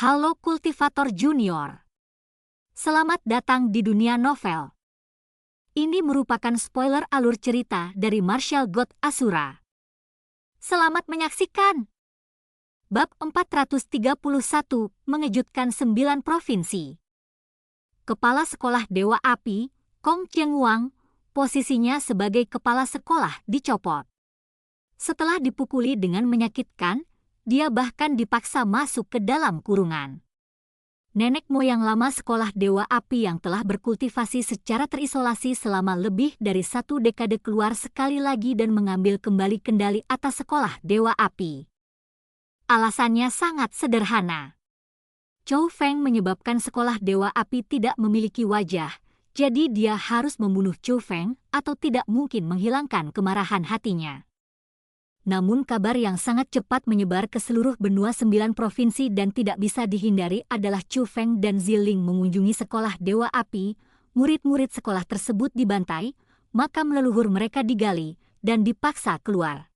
Halo Kultivator Junior. Selamat datang di dunia novel. Ini merupakan spoiler alur cerita dari Martial God Asura. Selamat menyaksikan. Bab 431 mengejutkan 9 provinsi. Kepala Sekolah Dewa Api, Kong Qianguang, posisinya sebagai kepala sekolah dicopot. Setelah dipukuli dengan menyakitkan, dia bahkan dipaksa masuk ke dalam kurungan. Nenek moyang lama Sekolah Dewa Api yang telah berkultivasi secara terisolasi selama lebih dari 1 dekade keluar sekali lagi dan mengambil kembali kendali atas Sekolah Dewa Api. Alasannya sangat sederhana. Chou Feng menyebabkan Sekolah Dewa Api tidak memiliki wajah, jadi dia harus membunuh Chou Feng atau tidak mungkin menghilangkan kemarahan hatinya. Namun kabar yang sangat cepat menyebar ke seluruh benua 9 provinsi dan tidak bisa dihindari adalah Chou Feng dan Ziling mengunjungi Sekolah Dewa Api. Murid-murid sekolah tersebut dibantai, makam leluhur mereka digali dan dipaksa keluar.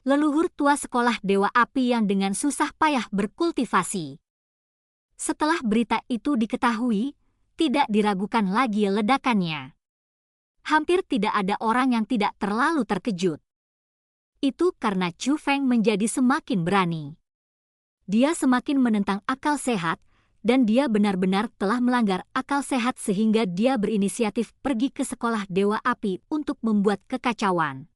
Leluhur tua Sekolah Dewa Api yang dengan susah payah berkultivasi. Setelah berita itu diketahui, tidak diragukan lagi ledakannya. Hampir tidak ada orang yang tidak terlalu terkejut. Itu karena Chou Feng menjadi semakin berani. Dia semakin menentang akal sehat, dan dia benar-benar telah melanggar akal sehat sehingga dia berinisiatif pergi ke Sekolah Dewa Api untuk membuat kekacauan.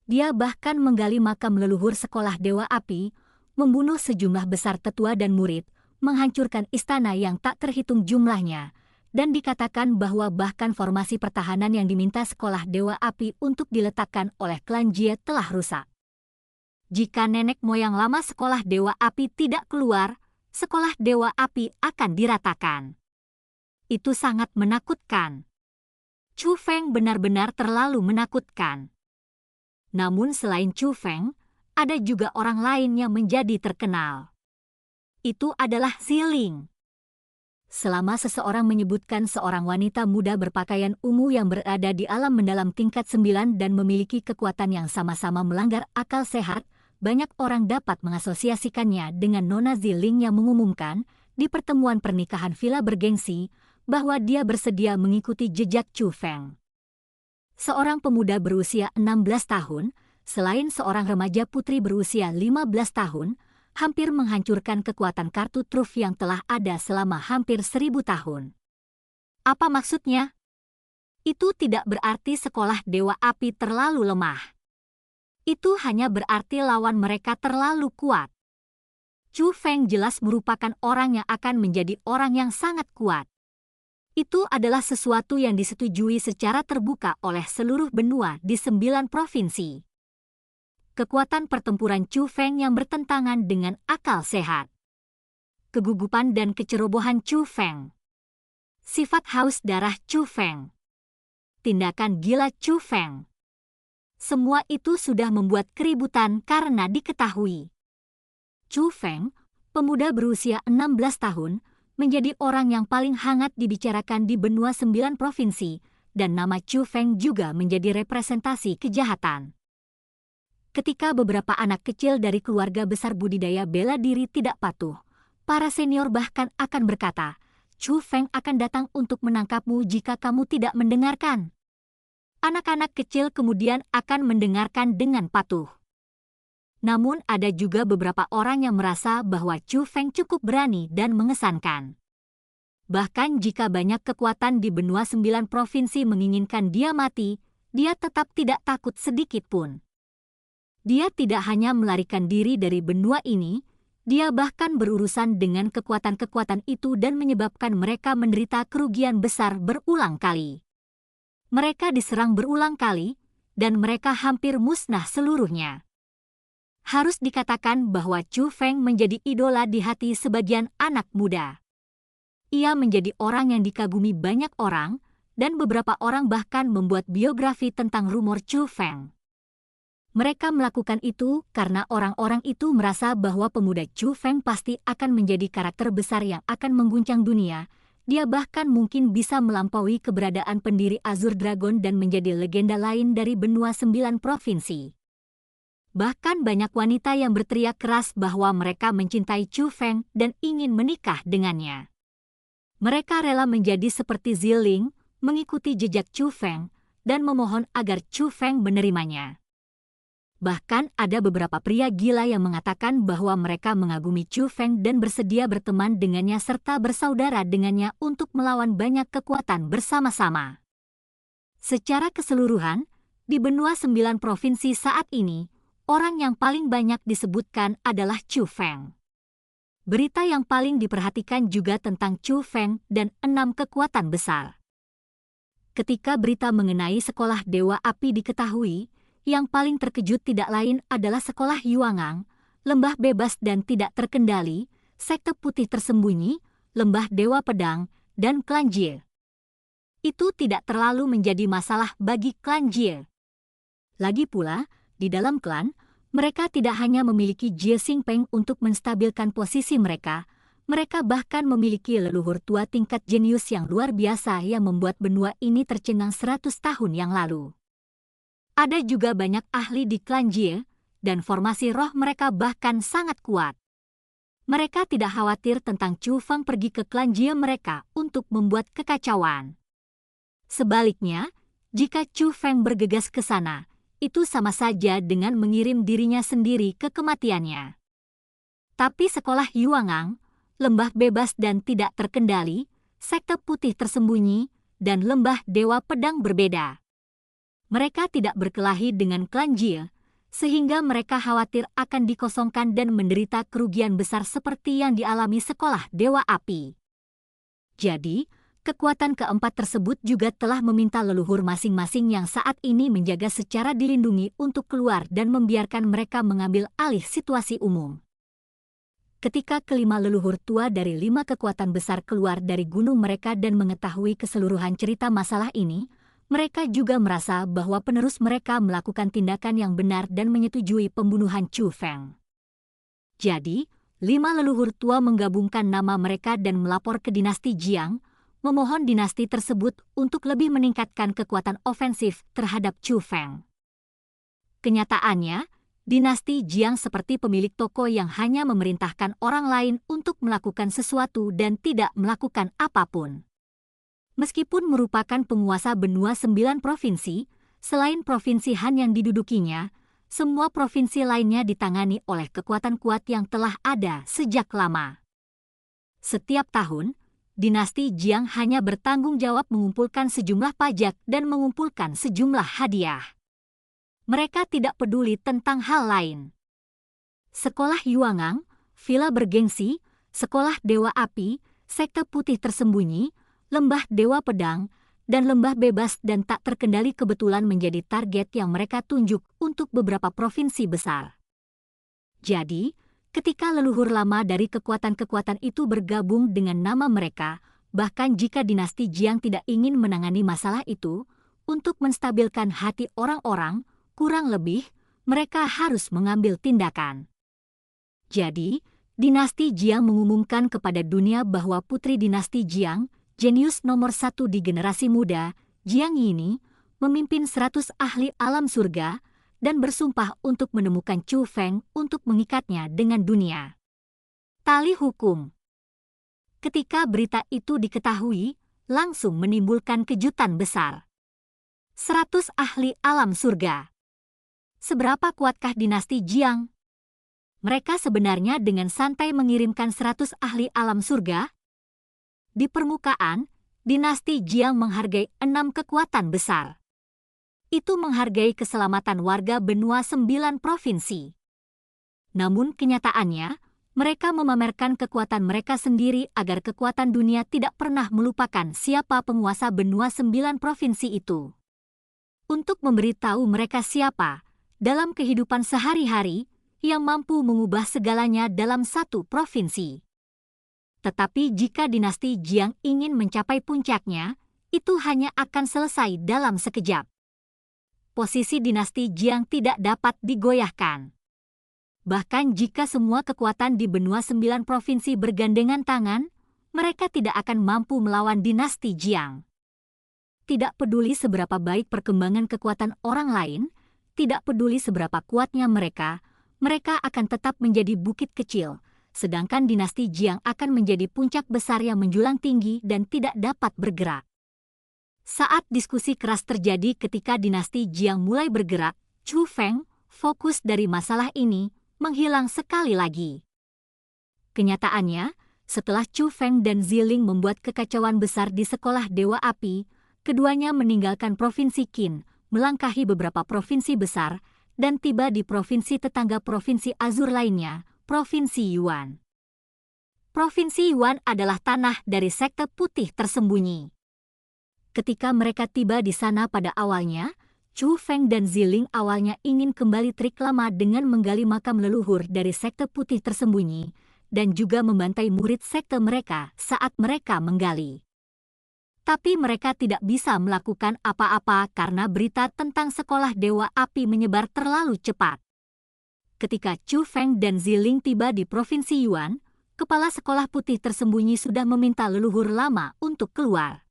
Dia bahkan menggali makam leluhur Sekolah Dewa Api, membunuh sejumlah besar tetua dan murid, menghancurkan istana yang tak terhitung jumlahnya, dan dikatakan bahwa bahkan formasi pertahanan yang diminta Sekolah Dewa Api untuk diletakkan oleh klan Jie telah rusak. Jika nenek moyang lama Sekolah Dewa Api tidak keluar, Sekolah Dewa Api akan diratakan. Itu sangat menakutkan. Chou Feng benar-benar terlalu menakutkan. Namun selain Chou Feng, ada juga orang lain yang menjadi terkenal. Itu adalah Ziling. Selama seseorang menyebutkan seorang wanita muda berpakaian ungu yang berada di alam mendalam tingkat 9 dan memiliki kekuatan yang sama-sama melanggar akal sehat, banyak orang dapat mengasosiasikannya dengan Nona Ziling yang mengumumkan di pertemuan pernikahan villa bergengsi bahwa dia bersedia mengikuti jejak Chou Feng. Seorang pemuda berusia 16 tahun, selain seorang remaja putri berusia 15 tahun, hampir menghancurkan kekuatan kartu truf yang telah ada selama hampir 1000 tahun. Apa maksudnya? Itu tidak berarti Sekolah Dewa Api terlalu lemah. Itu hanya berarti lawan mereka terlalu kuat. Chou Feng jelas merupakan orang yang akan menjadi orang yang sangat kuat. Itu adalah sesuatu yang disetujui secara terbuka oleh seluruh benua di 9 provinsi. Kekuatan pertempuran Chou Feng yang bertentangan dengan akal sehat. Kegugupan dan kecerobohan Chou Feng. Sifat haus darah Chou Feng. Tindakan gila Chou Feng. Semua itu sudah membuat keributan karena diketahui. Chou Feng, pemuda berusia 16 tahun, menjadi orang yang paling hangat dibicarakan di benua 9 provinsi, dan nama Chou Feng juga menjadi representasi kejahatan. Ketika beberapa anak kecil dari keluarga besar budidaya bela diri tidak patuh, para senior bahkan akan berkata, Chou Feng akan datang untuk menangkapmu jika kamu tidak mendengarkan. Anak-anak kecil kemudian akan mendengarkan dengan patuh. Namun ada juga beberapa orang yang merasa bahwa Chou Feng cukup berani dan mengesankan. Bahkan jika banyak kekuatan di benua 9 provinsi menginginkan dia mati, dia tetap tidak takut sedikit pun. Dia tidak hanya melarikan diri dari benua ini, dia bahkan berurusan dengan kekuatan-kekuatan itu dan menyebabkan mereka menderita kerugian besar berulang kali. Mereka diserang berulang kali, dan mereka hampir musnah seluruhnya. Harus dikatakan bahwa Chou Feng menjadi idola di hati sebagian anak muda. Ia menjadi orang yang dikagumi banyak orang, dan beberapa orang bahkan membuat biografi tentang rumor Chou Feng. Mereka melakukan itu karena orang-orang itu merasa bahwa pemuda Chou Feng pasti akan menjadi karakter besar yang akan mengguncang dunia. Dia bahkan mungkin bisa melampaui keberadaan pendiri Azure Dragon dan menjadi legenda lain dari benua 9 provinsi. Bahkan banyak wanita yang berteriak keras bahwa mereka mencintai Chu Feng dan ingin menikah dengannya. Mereka rela menjadi seperti Ziling, mengikuti jejak Chu Feng, dan memohon agar Chu Feng menerimanya. Bahkan ada beberapa pria gila yang mengatakan bahwa mereka mengagumi Chu Feng dan bersedia berteman dengannya serta bersaudara dengannya untuk melawan banyak kekuatan bersama-sama. Secara keseluruhan, di benua 9 provinsi saat ini, orang yang paling banyak disebutkan adalah Chu Feng. Berita yang paling diperhatikan juga tentang Chu Feng dan 6 kekuatan besar. Ketika berita mengenai sekolah Dewa Api diketahui, yang paling terkejut tidak lain adalah sekolah Yuangang, lembah bebas dan tidak terkendali, sekte putih tersembunyi, lembah Dewa Pedang, dan klan Jie. Itu tidak terlalu menjadi masalah bagi klan Jie. Lagi pula, di dalam klan, mereka tidak hanya memiliki Jie Xingpeng untuk menstabilkan posisi mereka bahkan memiliki leluhur tua tingkat jenius yang luar biasa yang membuat benua ini tercengang 100 tahun yang lalu. Ada juga banyak ahli di klan Jie, dan formasi roh mereka bahkan sangat kuat. Mereka tidak khawatir tentang Chu Feng pergi ke klan Jie mereka untuk membuat kekacauan. Sebaliknya, jika Chu Feng bergegas ke sana, itu sama saja dengan mengirim dirinya sendiri ke kematiannya. Tapi sekolah Yuangang, lembah bebas dan tidak terkendali, sekte putih tersembunyi, dan lembah Dewa Pedang berbeda. Mereka tidak berkelahi dengan klan Jie, sehingga mereka khawatir akan dikosongkan dan menderita kerugian besar seperti yang dialami sekolah Dewa Api. Jadi, kekuatan keempat tersebut juga telah meminta leluhur masing-masing yang saat ini menjaga secara dilindungi untuk keluar dan membiarkan mereka mengambil alih situasi umum. Ketika kelima leluhur tua dari 5 kekuatan besar keluar dari gunung mereka dan mengetahui keseluruhan cerita masalah ini, mereka juga merasa bahwa penerus mereka melakukan tindakan yang benar dan menyetujui pembunuhan Chu Feng. Jadi, 5 leluhur tua menggabungkan nama mereka dan melapor ke dinasti Jiang, memohon dinasti tersebut untuk lebih meningkatkan kekuatan ofensif terhadap Chu Feng. Kenyataannya, dinasti Jiang seperti pemilik toko yang hanya memerintahkan orang lain untuk melakukan sesuatu dan tidak melakukan apapun. Meskipun merupakan penguasa benua 9 provinsi, selain provinsi Han yang didudukinya, semua provinsi lainnya ditangani oleh kekuatan kuat yang telah ada sejak lama. Setiap tahun, dinasti Jiang hanya bertanggung jawab mengumpulkan sejumlah pajak dan mengumpulkan sejumlah hadiah. Mereka tidak peduli tentang hal lain. Sekolah Yuangang, villa bergengsi, sekolah Dewa Api, sekte putih tersembunyi, lembah Dewa Pedang, dan lembah bebas dan tak terkendali kebetulan menjadi target yang mereka tunjuk untuk beberapa provinsi besar. Jadi, ketika leluhur lama dari kekuatan-kekuatan itu bergabung dengan nama mereka, bahkan jika dinasti Jiang tidak ingin menangani masalah itu, untuk menstabilkan hati orang-orang, kurang lebih, mereka harus mengambil tindakan. Jadi, dinasti Jiang mengumumkan kepada dunia bahwa putri dinasti Jiang, jenius nomor 1 di generasi muda, Jiang Yini, memimpin 100 ahli alam surga dan bersumpah untuk menemukan Chu Feng untuk mengikatnya dengan dunia. Tali hukum. Ketika berita itu diketahui, langsung menimbulkan kejutan besar. 100 ahli alam surga. Seberapa kuatkah dinasti Jiang? Mereka sebenarnya dengan santai mengirimkan 100 ahli alam surga. Di permukaan, dinasti Jiang menghargai 6 kekuatan besar. Itu menghargai keselamatan warga benua 9 provinsi. Namun kenyataannya, mereka memamerkan kekuatan mereka sendiri agar kekuatan dunia tidak pernah melupakan siapa penguasa benua 9 provinsi itu. Untuk memberitahu mereka siapa, dalam kehidupan sehari-hari, yang mampu mengubah segalanya dalam satu provinsi. Tetapi jika dinasti Jiang ingin mencapai puncaknya, itu hanya akan selesai dalam sekejap. Posisi dinasti Jiang tidak dapat digoyahkan. Bahkan jika semua kekuatan di benua 9 provinsi bergandengan tangan, mereka tidak akan mampu melawan dinasti Jiang. Tidak peduli seberapa baik perkembangan kekuatan orang lain, tidak peduli seberapa kuatnya mereka akan tetap menjadi bukit kecil, sedangkan dinasti Jiang akan menjadi puncak besar yang menjulang tinggi dan tidak dapat bergerak. Saat diskusi keras terjadi ketika dinasti Jiang mulai bergerak, Chu Feng, fokus dari masalah ini, menghilang sekali lagi. Kenyataannya, setelah Chu Feng dan Ziling membuat kekacauan besar di sekolah Dewa Api, keduanya meninggalkan Provinsi Qin, melangkahi beberapa provinsi besar, dan tiba di provinsi tetangga Provinsi Azur lainnya, Provinsi Yuan. Provinsi Yuan adalah tanah dari sekte putih tersembunyi. Ketika mereka tiba di sana pada awalnya, Chu Feng dan Ziling awalnya ingin kembali trik lama dengan menggali makam leluhur dari sekte putih tersembunyi, dan juga membantai murid sekte mereka saat mereka menggali. Tapi mereka tidak bisa melakukan apa-apa karena berita tentang sekolah Dewa Api menyebar terlalu cepat. Ketika Chu Feng dan Ziling tiba di Provinsi Yuan, kepala sekolah putih tersembunyi sudah meminta leluhur lama untuk keluar.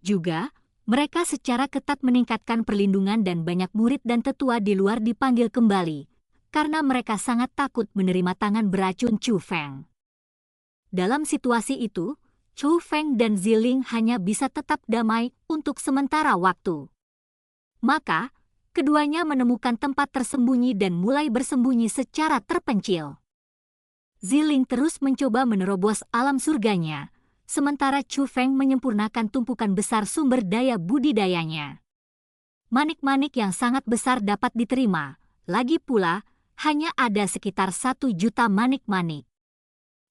Juga, mereka secara ketat meningkatkan perlindungan dan banyak murid dan tetua di luar dipanggil kembali, karena mereka sangat takut menerima tangan beracun Chu Feng. Dalam situasi itu, Chu Feng dan Ziling hanya bisa tetap damai untuk sementara waktu. Maka, keduanya menemukan tempat tersembunyi dan mulai bersembunyi secara terpencil. Ziling terus mencoba menerobos alam surganya, sementara Chu Feng menyempurnakan tumpukan besar sumber daya budidayanya. Manik-manik yang sangat besar dapat diterima, lagi pula, hanya ada sekitar 1 juta manik-manik.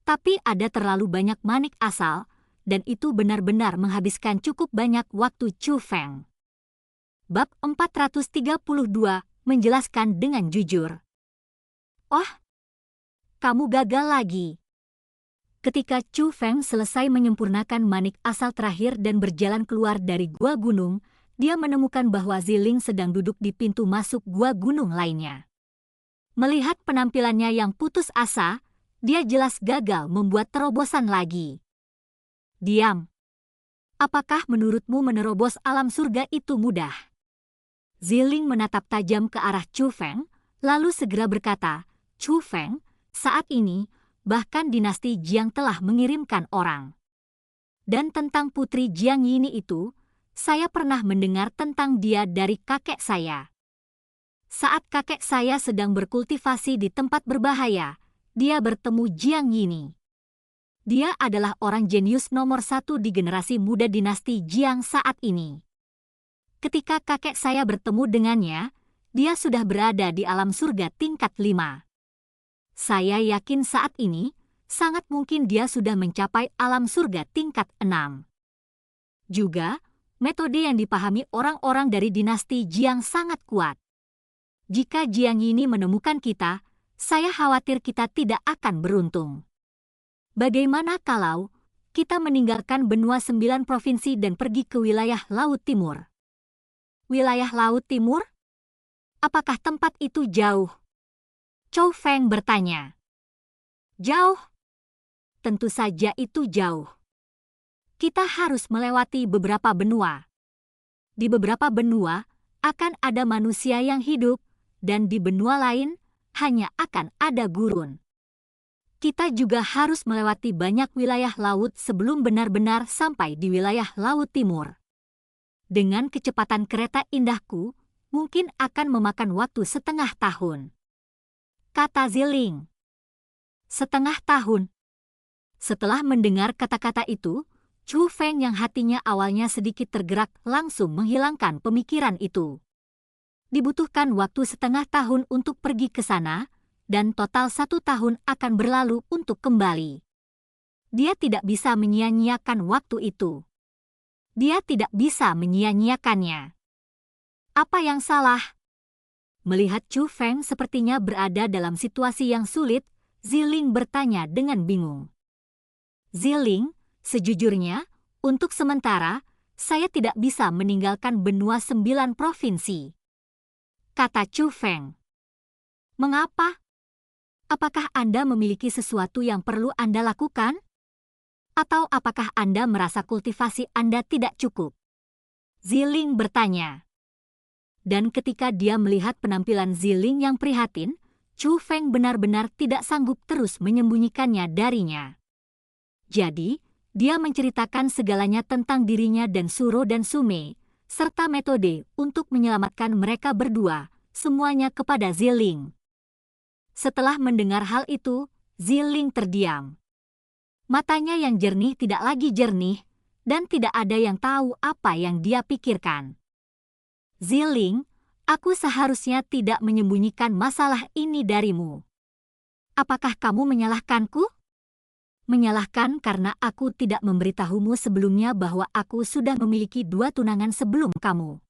Tapi ada terlalu banyak manik asal, dan itu benar-benar menghabiskan cukup banyak waktu Chu Feng. Bab 432 menjelaskan dengan jujur. Oh, kamu gagal lagi. Ketika Chu Feng selesai menyempurnakan manik asal terakhir dan berjalan keluar dari gua gunung, dia menemukan bahwa Ziling sedang duduk di pintu masuk gua gunung lainnya. Melihat penampilannya yang putus asa, dia jelas gagal membuat terobosan lagi. Diam. Apakah menurutmu menerobos alam surga itu mudah? Ziling menatap tajam ke arah Chu Feng, lalu segera berkata, Chu Feng, saat ini, bahkan dinasti Jiang telah mengirimkan orang. Dan tentang putri Jiang Yini itu, saya pernah mendengar tentang dia dari kakek saya. Saat kakek saya sedang berkultivasi di tempat berbahaya, dia bertemu Jiang Yini. Dia adalah orang jenius nomor 1 di generasi muda dinasti Jiang saat ini. Ketika kakek saya bertemu dengannya, dia sudah berada di alam surga tingkat 5. Saya yakin saat ini, sangat mungkin dia sudah mencapai alam surga tingkat 6. Juga, metode yang dipahami orang-orang dari dinasti Jiang sangat kuat. Jika Jiang Yini menemukan kita, saya khawatir kita tidak akan beruntung. Bagaimana kalau kita meninggalkan benua 9 provinsi dan pergi ke wilayah Laut Timur? Wilayah Laut Timur? Apakah tempat itu jauh? Chu Feng bertanya. Jauh? Tentu saja itu jauh. Kita harus melewati beberapa benua. Di beberapa benua akan ada manusia yang hidup, dan di benua lain hanya akan ada gurun. Kita juga harus melewati banyak wilayah laut sebelum benar-benar sampai di wilayah Laut Timur. Dengan kecepatan kereta indahku, mungkin akan memakan waktu setengah tahun. Kata Ziling. Setengah tahun. Setelah mendengar kata-kata itu, Chu Feng yang hatinya awalnya sedikit tergerak langsung menghilangkan pemikiran itu. Dibutuhkan waktu setengah tahun untuk pergi ke sana, dan total 1 tahun akan berlalu untuk kembali. Dia tidak bisa menyia-nyiakan waktu itu. Dia tidak bisa menyia-nyiakannya. Apa yang salah? Melihat Chu Feng sepertinya berada dalam situasi yang sulit, Ziling bertanya dengan bingung. Ziling, sejujurnya, untuk sementara, saya tidak bisa meninggalkan benua 9 provinsi. Kata Chu Feng. Mengapa? Apakah Anda memiliki sesuatu yang perlu Anda lakukan? Atau apakah Anda merasa kultivasi Anda tidak cukup? Ziling bertanya. Dan ketika dia melihat penampilan Ziling yang prihatin, Chu Feng benar-benar tidak sanggup terus menyembunyikannya darinya. Jadi, dia menceritakan segalanya tentang dirinya dan Suro dan Sume, serta metode untuk menyelamatkan mereka berdua, semuanya kepada Ziling. Setelah mendengar hal itu, Ziling terdiam. Matanya yang jernih tidak lagi jernih, dan tidak ada yang tahu apa yang dia pikirkan. Ziling, aku seharusnya tidak menyembunyikan masalah ini darimu. Apakah kamu menyalahkanku? Menyalahkan karena aku tidak memberitahumu sebelumnya bahwa aku sudah memiliki 2 tunangan sebelum kamu.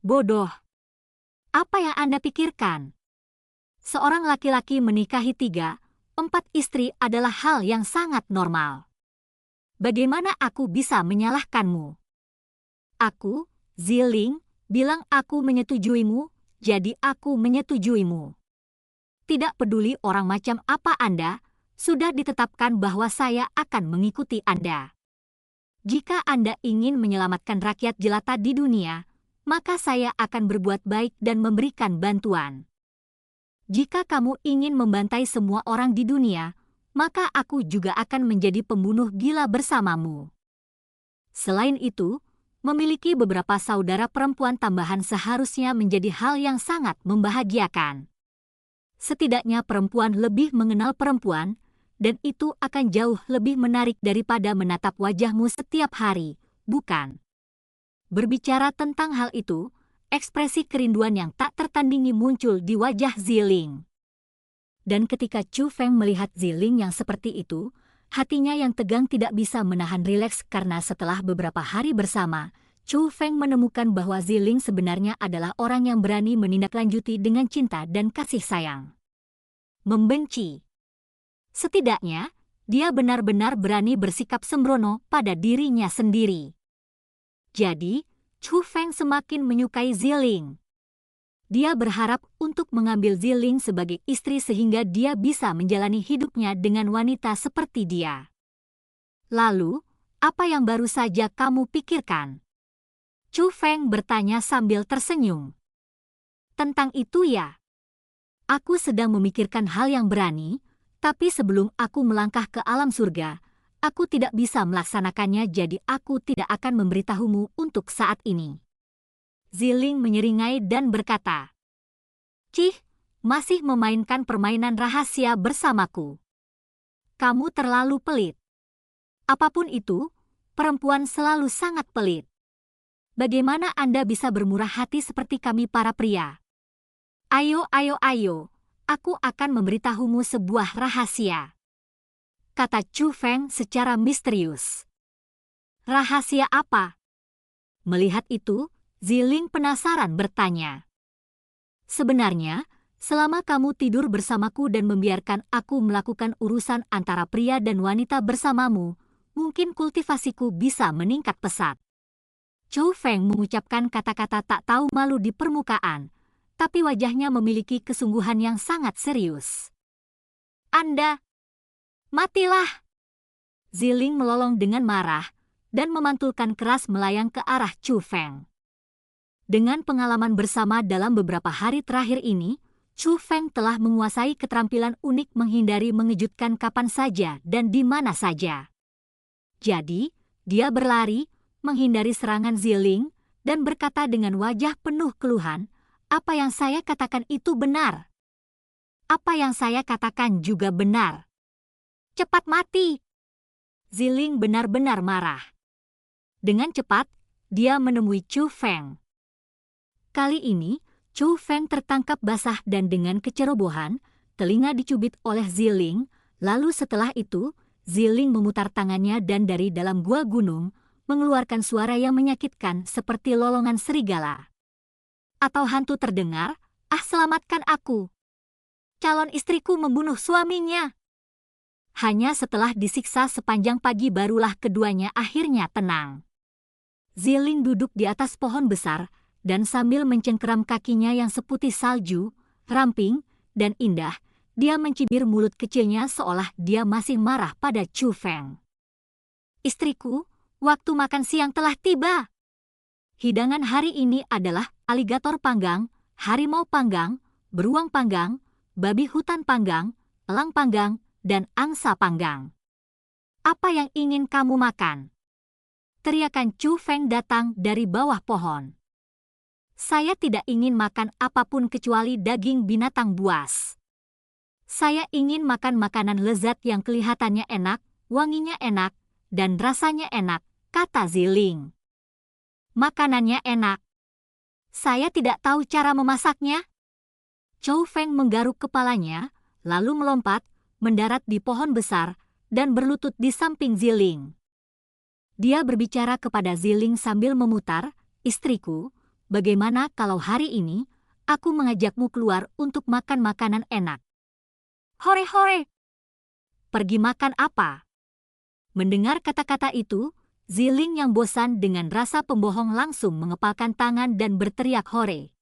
Bodoh. Apa yang Anda pikirkan? Seorang laki-laki menikahi 3, 4 istri adalah hal yang sangat normal. Bagaimana aku bisa menyalahkanmu? Aku, Ziling, bilang aku menyetujuimu, jadi aku menyetujuimu. Tidak peduli orang macam apa Anda, sudah ditetapkan bahwa saya akan mengikuti Anda. Jika Anda ingin menyelamatkan rakyat jelata di dunia, maka saya akan berbuat baik dan memberikan bantuan. Jika kamu ingin membantai semua orang di dunia, maka aku juga akan menjadi pembunuh gila bersamamu. Selain itu, memiliki beberapa saudara perempuan tambahan seharusnya menjadi hal yang sangat membahagiakan. Setidaknya perempuan lebih mengenal perempuan, dan itu akan jauh lebih menarik daripada menatap wajahmu setiap hari, bukan? Berbicara tentang hal itu, ekspresi kerinduan yang tak tertandingi muncul di wajah Ziling. Dan ketika Chu Feng melihat Ziling yang seperti itu, hatinya yang tegang tidak bisa menahan rileks karena setelah beberapa hari bersama, Chu Feng menemukan bahwa Ziling sebenarnya adalah orang yang berani menindaklanjuti dengan cinta dan kasih sayang. Membenci. Setidaknya, dia benar-benar berani bersikap sembrono pada dirinya sendiri. Jadi, Chu Feng semakin menyukai Ziling. Dia berharap untuk mengambil Ziling sebagai istri sehingga dia bisa menjalani hidupnya dengan wanita seperti dia. Lalu, apa yang baru saja kamu pikirkan? Chu Feng bertanya sambil tersenyum. Tentang itu ya. Aku sedang memikirkan hal yang berani, tapi sebelum aku melangkah ke alam surga, aku tidak bisa melaksanakannya jadi aku tidak akan memberitahumu untuk saat ini. Ziling menyeringai dan berkata, Cih, masih memainkan permainan rahasia bersamaku. Kamu terlalu pelit. Apapun itu, perempuan selalu sangat pelit. Bagaimana Anda bisa bermurah hati seperti kami para pria? Ayo, aku akan memberitahumu sebuah rahasia, kata Chu Feng secara misterius. Rahasia apa? Melihat itu, Ziling penasaran bertanya. Sebenarnya, selama kamu tidur bersamaku dan membiarkan aku melakukan urusan antara pria dan wanita bersamamu, mungkin kultivasiku bisa meningkat pesat. Chu Feng mengucapkan kata-kata tak tahu malu di permukaan, tapi wajahnya memiliki kesungguhan yang sangat serius. Anda, matilah! Ziling melolong dengan marah dan memantulkan keras melayang ke arah Chu Feng. Dengan pengalaman bersama dalam beberapa hari terakhir ini, Chu Feng telah menguasai keterampilan unik menghindari mengejutkan kapan saja dan di mana saja. Jadi, dia berlari, menghindari serangan Ziling, dan berkata dengan wajah penuh keluhan, apa yang saya katakan itu benar. Apa yang saya katakan juga benar. Cepat mati! Ziling benar-benar marah. Dengan cepat, dia menemui Chu Feng. Kali ini, Chu Feng tertangkap basah dan dengan kecerobohan, telinga dicubit oleh Ziling, lalu setelah itu, Ziling memutar tangannya dan dari dalam gua gunung, mengeluarkan suara yang menyakitkan seperti lolongan serigala. Atau hantu terdengar, selamatkan aku. Calon istriku membunuh suaminya. Hanya setelah disiksa sepanjang pagi barulah keduanya akhirnya tenang. Ziling duduk di atas pohon besar, dan sambil mencengkeram kakinya yang seputih salju, ramping, dan indah, dia mencibir mulut kecilnya seolah dia masih marah pada Chu Feng. Istriku, waktu makan siang telah tiba. Hidangan hari ini adalah aligator panggang, harimau panggang, beruang panggang, babi hutan panggang, elang panggang, dan angsa panggang. Apa yang ingin kamu makan? Teriakan Chu Feng datang dari bawah pohon. Saya tidak ingin makan apapun kecuali daging binatang buas. Saya ingin makan makanan lezat yang kelihatannya enak, wanginya enak, dan rasanya enak, kata Ziling. Makanannya enak. Saya tidak tahu cara memasaknya. Chu Feng menggaruk kepalanya, lalu melompat, mendarat di pohon besar, dan berlutut di samping Ziling. Dia berbicara kepada Ziling sambil memutar, "Istriku, bagaimana kalau hari ini aku mengajakmu keluar untuk makan makanan enak?" "Hore-hore! Pergi makan apa?" Mendengar kata-kata itu, Ziling yang bosan dengan rasa pembohong langsung mengepalkan tangan dan berteriak hore.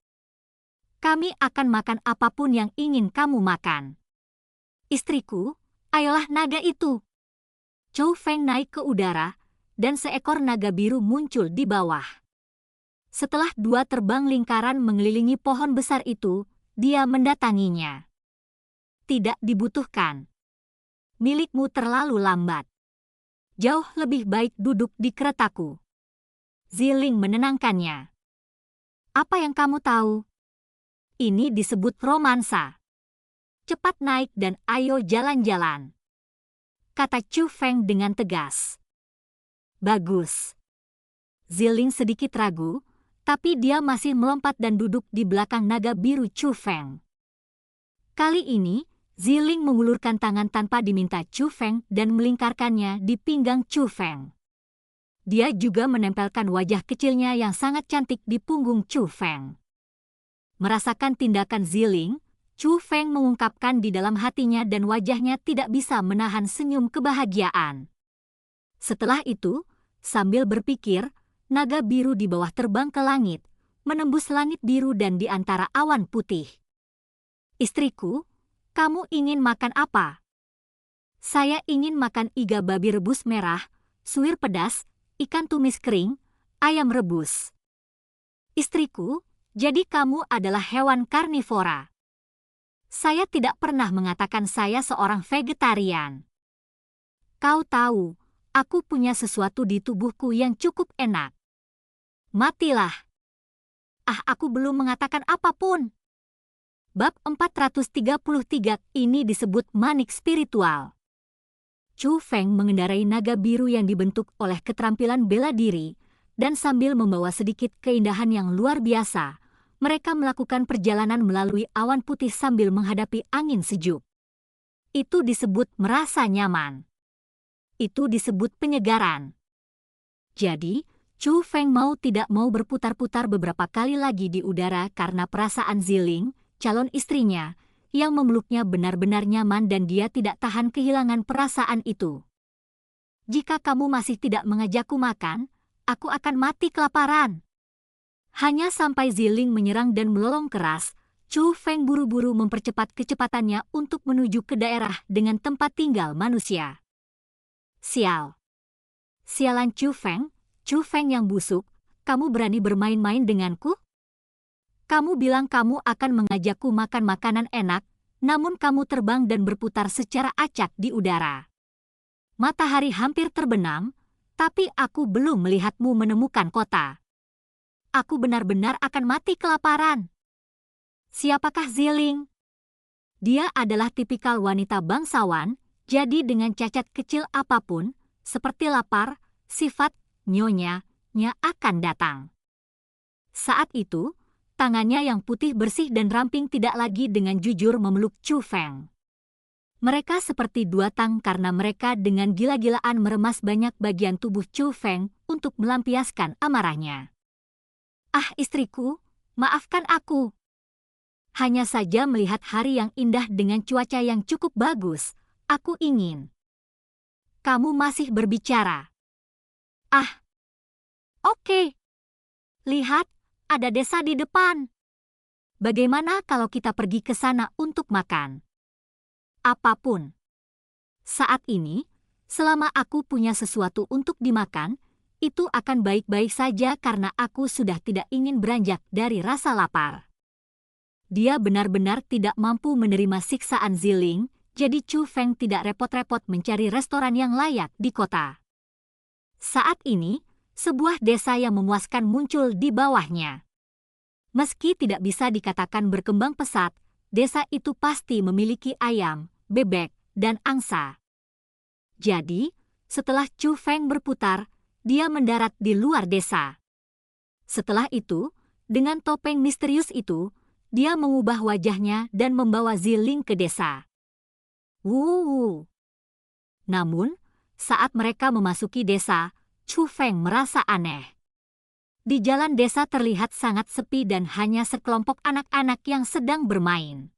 "Kami akan makan apapun yang ingin kamu makan." "Istriku, ayolah naga itu." Chu Feng naik ke udara, dan seekor naga biru muncul di bawah. Setelah 2 terbang lingkaran mengelilingi pohon besar itu, dia mendatanginya. "Tidak dibutuhkan. Milikmu terlalu lambat. Jauh lebih baik duduk di keretaku." Ziling menenangkannya. "Apa yang kamu tahu? Ini disebut romansa. Cepat naik dan ayo jalan-jalan," kata Chu Feng dengan tegas. "Bagus." Ziling sedikit ragu, tapi dia masih melompat dan duduk di belakang naga biru Chu Feng. Kali ini, Ziling mengulurkan tangan tanpa diminta Chu Feng dan melingkarkannya di pinggang Chu Feng. Dia juga menempelkan wajah kecilnya yang sangat cantik di punggung Chu Feng. Merasakan tindakan Ziling, Chu Feng mengungkapkan di dalam hatinya dan wajahnya tidak bisa menahan senyum kebahagiaan. Setelah itu, sambil berpikir, naga biru di bawah terbang ke langit, menembus langit biru dan di antara awan putih. "Istriku, kamu ingin makan apa?" "Saya ingin makan iga babi rebus merah, suwir pedas, ikan tumis kering, ayam rebus." "Istriku, jadi kamu adalah hewan karnivora." "Saya tidak pernah mengatakan saya seorang vegetarian." "Kau tahu, aku punya sesuatu di tubuhku yang cukup enak." "Matilah." "Ah, aku belum mengatakan apapun." Bab 433 ini disebut manik spiritual. Chu Feng mengendarai naga biru yang dibentuk oleh keterampilan bela diri, dan sambil membawa sedikit keindahan yang luar biasa, mereka melakukan perjalanan melalui awan putih sambil menghadapi angin sejuk. Itu disebut merasa nyaman. Itu disebut penyegaran. Jadi, Chu Feng mau tidak mau berputar-putar beberapa kali lagi di udara karena perasaan Ziling, calon istrinya, yang memeluknya benar-benar nyaman dan dia tidak tahan kehilangan perasaan itu. "Jika kamu masih tidak mengajakku makan, aku akan mati kelaparan." Hanya sampai Ziling menyerang dan melolong keras, Chu Feng buru-buru mempercepat kecepatannya untuk menuju ke daerah dengan tempat tinggal manusia. "Sial. Sialan Chu Feng yang busuk, kamu berani bermain-main denganku? Kamu bilang kamu akan mengajakku makan makanan enak, namun kamu terbang dan berputar secara acak di udara. Matahari hampir terbenam, tapi aku belum melihatmu menemukan kota. Aku benar-benar akan mati kelaparan." Siapakah Ziling? Dia adalah tipikal wanita bangsawan, jadi dengan cacat kecil apapun, seperti lapar, sifat nyonya-nya akan datang. Saat itu, tangannya yang putih bersih dan ramping tidak lagi dengan jujur memeluk Chu Feng. Mereka seperti 2 tang karena mereka dengan gila-gilaan meremas banyak bagian tubuh Chu Feng untuk melampiaskan amarahnya. "Ah, istriku, maafkan aku. Hanya saja melihat hari yang indah dengan cuaca yang cukup bagus, aku ingin." "Kamu masih berbicara." "Ah, oke. Lihat, ada desa di depan. Bagaimana kalau kita pergi ke sana untuk makan?" "Apapun. Saat ini, selama aku punya sesuatu untuk dimakan, itu akan baik-baik saja karena aku sudah tidak ingin beranjak dari rasa lapar. Dia benar-benar tidak mampu menerima siksaan Ziling, jadi Chu Feng tidak repot-repot mencari restoran yang layak di kota. Saat ini, sebuah desa yang memuaskan muncul di bawahnya. Meski tidak bisa dikatakan berkembang pesat, desa itu pasti memiliki ayam, bebek, dan angsa. Jadi, setelah Chu Feng berputar, dia mendarat di luar desa. Setelah itu, dengan topeng misterius itu, dia mengubah wajahnya dan membawa Ziling ke desa. Wuh. Namun, saat mereka memasuki desa, Chu Feng merasa aneh. Di jalan desa terlihat sangat sepi dan hanya sekelompok anak-anak yang sedang bermain.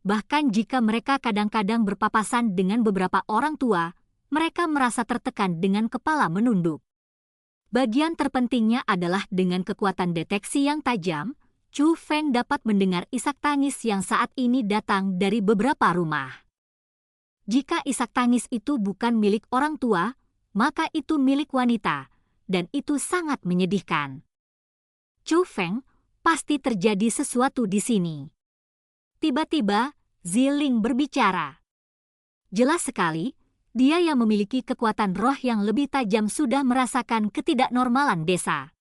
Bahkan jika mereka kadang-kadang berpapasan dengan beberapa orang tua, mereka merasa tertekan dengan kepala menunduk. Bagian terpentingnya adalah dengan kekuatan deteksi yang tajam, Chu Feng dapat mendengar isak tangis yang saat ini datang dari beberapa rumah. Jika isak tangis itu bukan milik orang tua, maka itu milik wanita, dan itu sangat menyedihkan. Chu Feng, pasti terjadi sesuatu di sini. Tiba-tiba, Ziling berbicara. Jelas sekali, dia yang memiliki kekuatan roh yang lebih tajam sudah merasakan ketidaknormalan desa.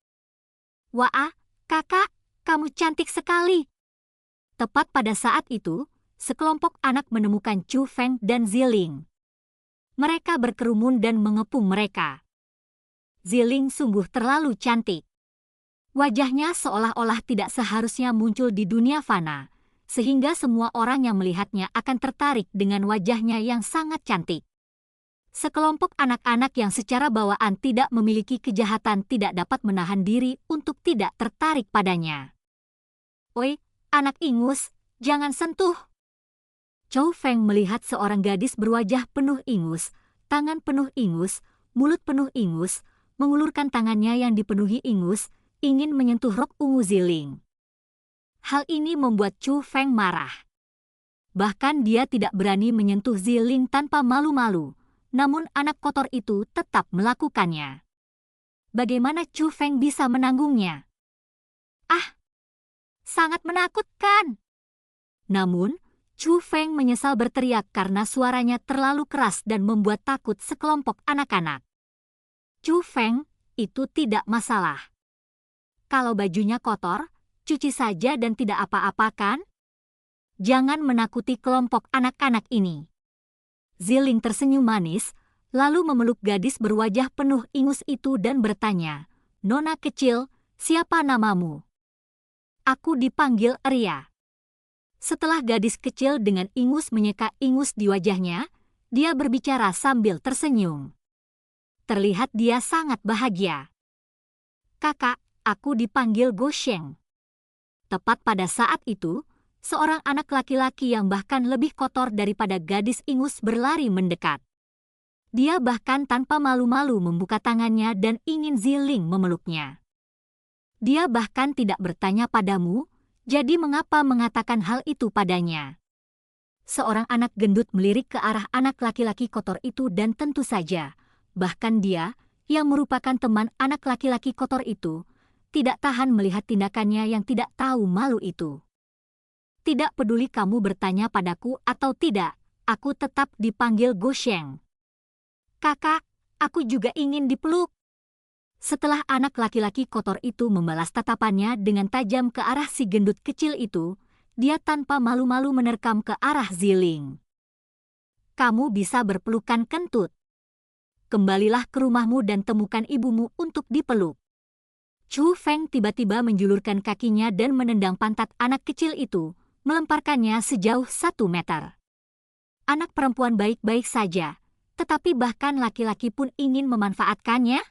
Wah, kakak, kamu cantik sekali. Tepat pada saat itu, sekelompok anak menemukan Chu Feng dan Ziling. Mereka berkerumun dan mengepung mereka. Ziling sungguh terlalu cantik. Wajahnya seolah-olah tidak seharusnya muncul di dunia fana, sehingga semua orang yang melihatnya akan tertarik dengan wajahnya yang sangat cantik. Sekelompok anak-anak yang secara bawaan tidak memiliki kejahatan tidak dapat menahan diri untuk tidak tertarik padanya. Oi, anak ingus, jangan sentuh. Chu Feng melihat seorang gadis berwajah penuh ingus, tangan penuh ingus, mulut penuh ingus, mengulurkan tangannya yang dipenuhi ingus, ingin menyentuh rok ungu Ziling. Hal ini membuat Chu Feng marah. Bahkan dia tidak berani menyentuh Ziling tanpa malu-malu, namun anak kotor itu tetap melakukannya. Bagaimana Chu Feng bisa menanggungnya? Ah, sangat menakutkan. Namun, Chu Feng menyesal berteriak karena suaranya terlalu keras dan membuat takut sekelompok anak-anak. Chu Feng, itu tidak masalah. Kalau bajunya kotor, cuci saja dan tidak apa-apa kan? Jangan menakuti kelompok anak-anak ini. Ziling tersenyum manis, lalu memeluk gadis berwajah penuh ingus itu dan bertanya, "Nona kecil, siapa namamu?" "Aku dipanggil Ria." Setelah gadis kecil dengan ingus menyeka ingus di wajahnya, dia berbicara sambil tersenyum. Terlihat dia sangat bahagia. "Kakak, aku dipanggil Gosheng." Tepat pada saat itu, seorang anak laki-laki yang bahkan lebih kotor daripada gadis ingus berlari mendekat. Dia bahkan tanpa malu-malu membuka tangannya dan ingin Ziling memeluknya. Dia bahkan tidak bertanya padamu, jadi mengapa mengatakan hal itu padanya? Seorang anak gendut melirik ke arah anak laki-laki kotor itu dan tentu saja, bahkan dia, yang merupakan teman anak laki-laki kotor itu, tidak tahan melihat tindakannya yang tidak tahu malu itu. "Tidak peduli kamu bertanya padaku atau tidak, aku tetap dipanggil Gosheng." "Kakak, aku juga ingin dipeluk." Setelah anak laki-laki kotor itu membalas tatapannya dengan tajam ke arah si gendut kecil itu, dia tanpa malu-malu menerkam ke arah Ziling. "Kamu bisa berpelukan kentut. Kembalilah ke rumahmu dan temukan ibumu untuk dipeluk." Chu Feng tiba-tiba menjulurkan kakinya dan menendang pantat anak kecil itu, melemparkannya sejauh 1 meter. Anak perempuan baik-baik saja, tetapi bahkan laki-laki pun ingin memanfaatkannya.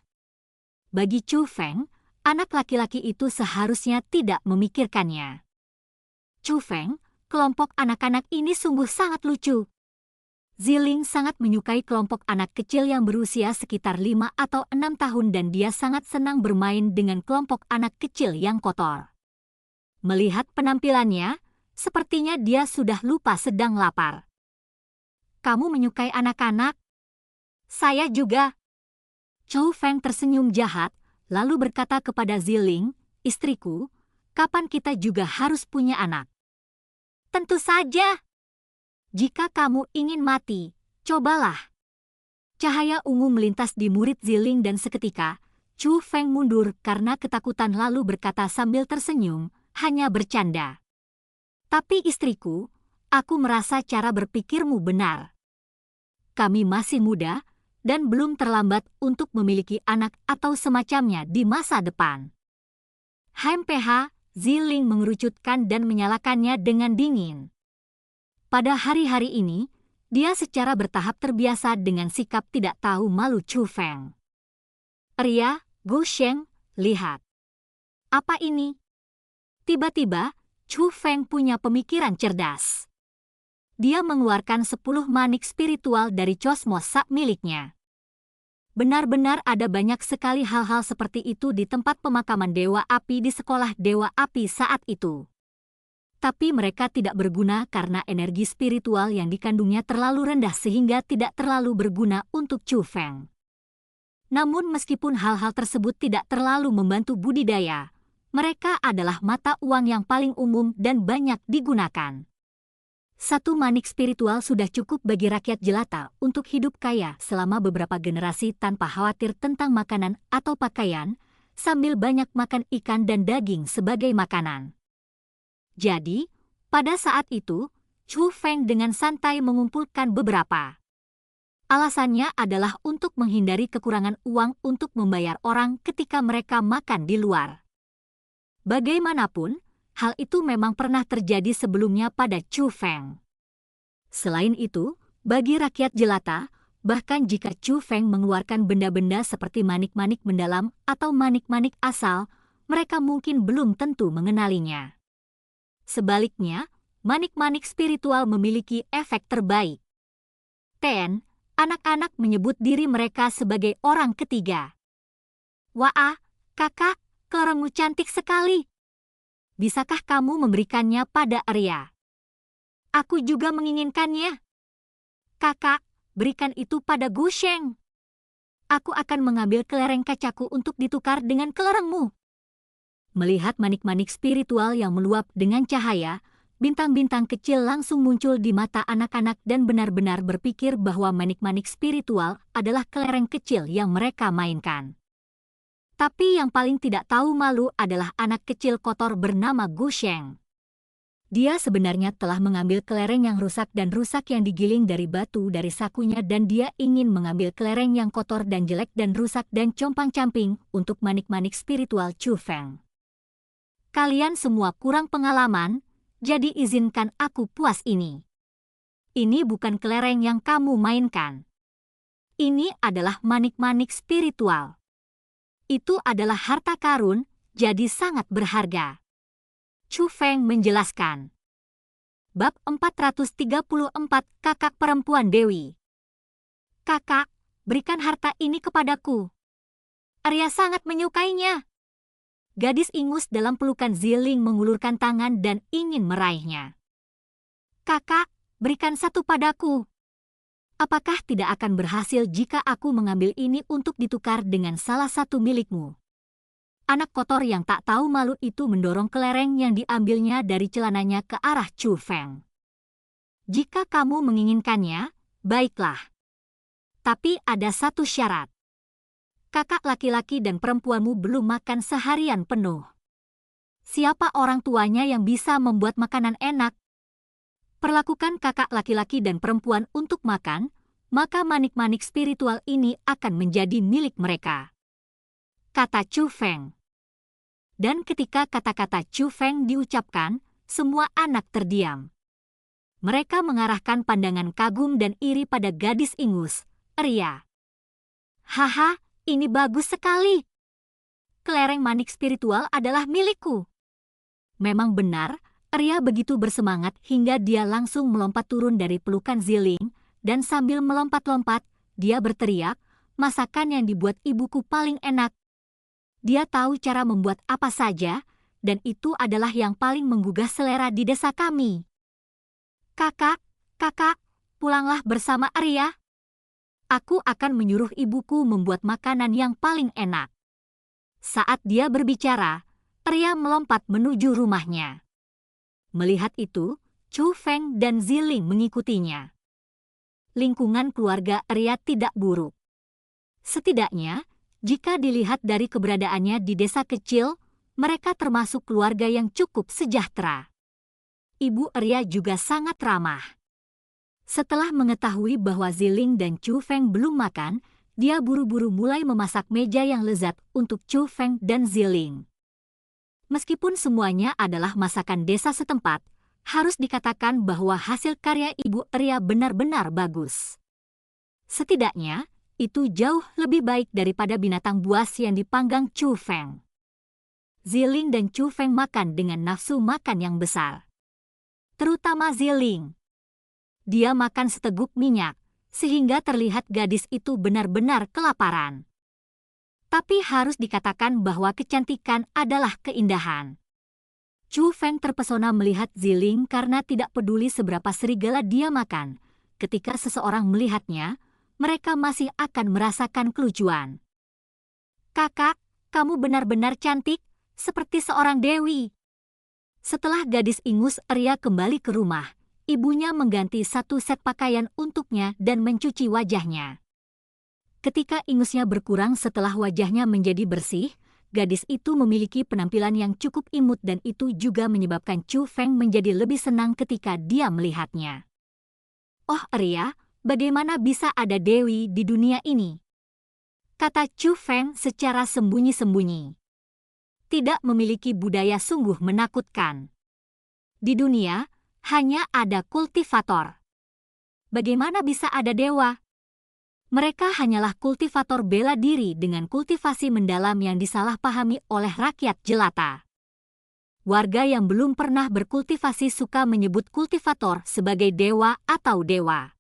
Bagi Chu Feng, anak laki-laki itu seharusnya tidak memikirkannya. "Chu Feng, kelompok anak-anak ini sungguh sangat lucu." Ziling sangat menyukai kelompok anak kecil yang berusia sekitar 5 atau 6 tahun dan dia sangat senang bermain dengan kelompok anak kecil yang kotor. Melihat penampilannya, sepertinya dia sudah lupa sedang lapar. "Kamu menyukai anak-anak?" "Saya juga." Chu Feng tersenyum jahat, lalu berkata kepada Ziling, istriku, kapan kita juga harus punya anak? Tentu saja. Jika kamu ingin mati, cobalah. Cahaya ungu melintas di murid Ziling dan seketika, Chu Feng mundur karena ketakutan lalu berkata sambil tersenyum, hanya bercanda. Tapi istriku, aku merasa cara berpikirmu benar. Kami masih muda, dan belum terlambat untuk memiliki anak atau semacamnya di masa depan. HMPH, Ziling mengerucutkan dan menyalakannya dengan dingin. Pada hari-hari ini, dia secara bertahap terbiasa dengan sikap tidak tahu malu Chu Feng. Ria, Gu Sheng, lihat. Apa ini? Tiba-tiba, Chu Feng punya pemikiran cerdas. Dia mengeluarkan 10 manik spiritual dari cosmos sak miliknya. Benar-benar ada banyak sekali hal-hal seperti itu di tempat pemakaman Dewa Api di sekolah Dewa Api saat itu. Tapi mereka tidak berguna karena energi spiritual yang dikandungnya terlalu rendah sehingga tidak terlalu berguna untuk Chu Feng. Namun meskipun hal-hal tersebut tidak terlalu membantu budidaya, mereka adalah mata uang yang paling umum dan banyak digunakan. 1 manik spiritual sudah cukup bagi rakyat jelata untuk hidup kaya selama beberapa generasi tanpa khawatir tentang makanan atau pakaian, sambil banyak makan ikan dan daging sebagai makanan. Jadi, pada saat itu, Chu Feng dengan santai mengumpulkan beberapa. Alasannya adalah untuk menghindari kekurangan uang untuk membayar orang ketika mereka makan di luar. Bagaimanapun, hal itu memang pernah terjadi sebelumnya pada Chu Feng. Selain itu, bagi rakyat jelata, bahkan jika Chu Feng mengeluarkan benda-benda seperti manik-manik mendalam atau manik-manik asal, mereka mungkin belum tentu mengenalinya. Sebaliknya, manik-manik spiritual memiliki efek terbaik. Anak-anak menyebut diri mereka sebagai orang ketiga. Wah, kakak, kelerengmu cantik sekali. Bisakah kamu memberikannya pada Arya? Aku juga menginginkannya. Kakak, berikan itu pada Gu Sheng. Aku akan mengambil kelereng kacaku untuk ditukar dengan kelerengmu. Melihat manik-manik spiritual yang meluap dengan cahaya, bintang-bintang kecil langsung muncul di mata anak-anak dan benar-benar berpikir bahwa manik-manik spiritual adalah kelereng kecil yang mereka mainkan. Tapi yang paling tidak tahu malu adalah anak kecil kotor bernama Gu Sheng. Dia sebenarnya telah mengambil kelereng yang rusak dan rusak yang digiling dari batu dari sakunya dan dia ingin mengambil kelereng yang kotor dan jelek dan rusak dan compang-camping untuk manik-manik spiritual Chu Feng. Kalian semua kurang pengalaman, jadi izinkan aku puas ini. Ini bukan kelereng yang kamu mainkan. Ini adalah manik-manik spiritual. Itu adalah harta karun, jadi sangat berharga. Chu Feng menjelaskan. Bab 434 Kakak Perempuan Dewi. Kakak, berikan harta ini kepadaku. Arya sangat menyukainya. Gadis ingus dalam pelukan Ziling mengulurkan tangan dan ingin meraihnya. Kakak, berikan 1 padaku. Apakah tidak akan berhasil jika aku mengambil ini untuk ditukar dengan salah satu milikmu? Anak kotor yang tak tahu malu itu mendorong kelereng yang diambilnya dari celananya ke arah Chu Feng. Jika kamu menginginkannya, baiklah. Tapi ada 1 syarat. Kakak laki-laki dan perempuanmu belum makan seharian penuh. Siapa orang tuanya yang bisa membuat makanan enak? Perlakukan kakak laki-laki dan perempuan untuk makan, maka manik-manik spiritual ini akan menjadi milik mereka. Kata Chu Feng. Dan ketika kata-kata Chu Feng diucapkan, semua anak terdiam. Mereka mengarahkan pandangan kagum dan iri pada gadis ingus, Arya. Haha, ini bagus sekali. Kelereng manik spiritual adalah milikku. Memang benar, Arya begitu bersemangat hingga dia langsung melompat turun dari pelukan Ziling, dan sambil melompat-lompat, dia berteriak, masakan yang dibuat ibuku paling enak. Dia tahu cara membuat apa saja, dan itu adalah yang paling menggugah selera di desa kami. Kakak, pulanglah bersama Arya. Aku akan menyuruh ibuku membuat makanan yang paling enak. Saat dia berbicara, Arya melompat menuju rumahnya. Melihat itu, Chu Feng dan Ziling mengikutinya. Lingkungan keluarga Arya tidak buruk. Setidaknya, jika dilihat dari keberadaannya di desa kecil, mereka termasuk keluarga yang cukup sejahtera. Ibu Arya juga sangat ramah. Setelah mengetahui bahwa Ziling dan Chu Feng belum makan, dia buru-buru mulai memasak meja yang lezat untuk Chu Feng dan Ziling. Meskipun semuanya adalah masakan desa setempat, harus dikatakan bahwa hasil karya Ibu Arya benar-benar bagus. Setidaknya, itu jauh lebih baik daripada binatang buas yang dipanggang Chu Feng. Ziling dan Chu Feng makan dengan nafsu makan yang besar. Terutama Ziling. Dia makan seteguk minyak, sehingga terlihat gadis itu benar-benar kelaparan. Tapi harus dikatakan bahwa kecantikan adalah keindahan. Chu Feng terpesona melihat Ziling karena tidak peduli seberapa serigala dia makan. Ketika seseorang melihatnya, mereka masih akan merasakan kelucuan. Kakak, kamu benar-benar cantik, seperti seorang dewi. Setelah gadis ingus Arya kembali ke rumah, ibunya mengganti satu set pakaian untuknya dan mencuci wajahnya. Ketika ingusnya berkurang setelah wajahnya menjadi bersih, gadis itu memiliki penampilan yang cukup imut dan itu juga menyebabkan Chu Feng menjadi lebih senang ketika dia melihatnya. Oh Arya, bagaimana bisa ada dewi di dunia ini? Kata Chu Feng secara sembunyi-sembunyi. Tidak memiliki budaya sungguh menakutkan. Di dunia, hanya ada kultivator. Bagaimana bisa ada dewa? Mereka hanyalah kultivator bela diri dengan kultivasi mendalam yang disalahpahami oleh rakyat jelata. Warga yang belum pernah berkultivasi suka menyebut kultivator sebagai dewa atau dewa.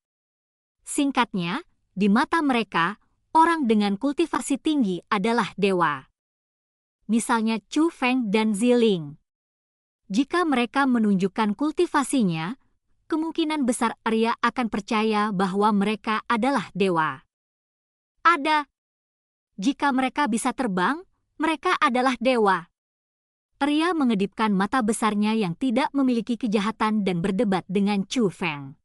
Singkatnya, di mata mereka, orang dengan kultivasi tinggi adalah dewa. Misalnya Chu Feng dan Ziling. Jika mereka menunjukkan kultivasinya, kemungkinan besar Arya akan percaya bahwa mereka adalah dewa. Ada. Jika mereka bisa terbang, mereka adalah dewa. Arya mengedipkan mata besarnya yang tidak memiliki kejahatan dan berdebat dengan Chu Feng.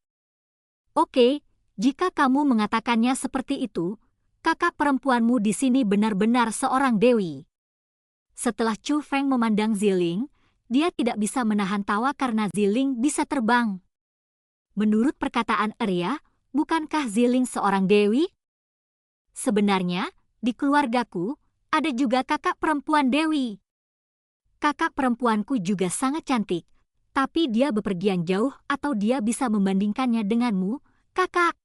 Oke, jika kamu mengatakannya seperti itu, kakak perempuanmu di sini benar-benar seorang dewi. Setelah Chu Feng memandang Ziling, dia tidak bisa menahan tawa karena Ziling bisa terbang. Menurut perkataan Arya, bukankah Ziling seorang dewi? Sebenarnya, di keluargaku, ada juga kakak perempuan dewi. Kakak perempuanku juga sangat cantik, tapi dia bepergian jauh atau dia bisa membandingkannya denganmu, kakak.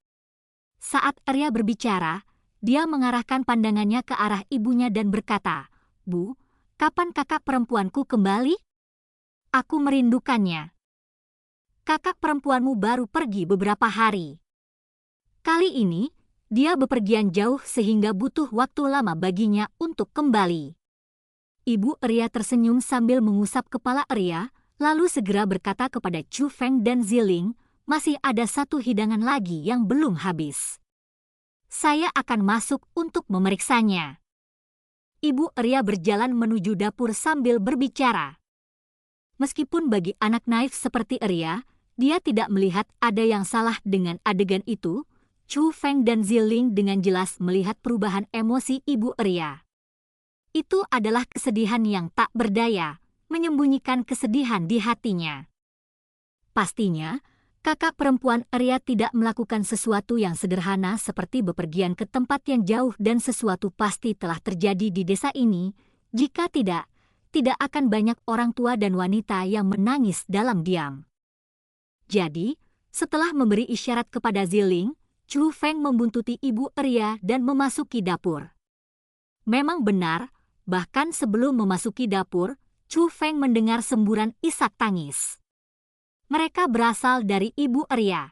Saat Arya berbicara, dia mengarahkan pandangannya ke arah ibunya dan berkata, Bu, kapan kakak perempuanku kembali? Aku merindukannya. Kakak perempuanmu baru pergi beberapa hari. Kali ini, dia bepergian jauh sehingga butuh waktu lama baginya untuk kembali. Ibu Arya tersenyum sambil mengusap kepala Arya, lalu segera berkata kepada Chu Feng dan Ziling, masih ada satu hidangan lagi yang belum habis. Saya akan masuk untuk memeriksanya. Ibu Arya berjalan menuju dapur sambil berbicara. Meskipun bagi anak naif seperti Arya, dia tidak melihat ada yang salah dengan adegan itu, Chu Feng dan Ziling dengan jelas melihat perubahan emosi Ibu Arya. Itu adalah kesedihan yang tak berdaya, menyembunyikan kesedihan di hatinya. Pastinya, kakak perempuan Arya tidak melakukan sesuatu yang sederhana seperti bepergian ke tempat yang jauh dan sesuatu pasti telah terjadi di desa ini. Jika tidak akan banyak orang tua dan wanita yang menangis dalam diam. Jadi, setelah memberi isyarat kepada Ziling, Chu Feng membuntuti Ibu Arya dan memasuki dapur. Memang benar, bahkan sebelum memasuki dapur, Chu Feng mendengar semburan isak tangis. Mereka berasal dari Ibu Arya.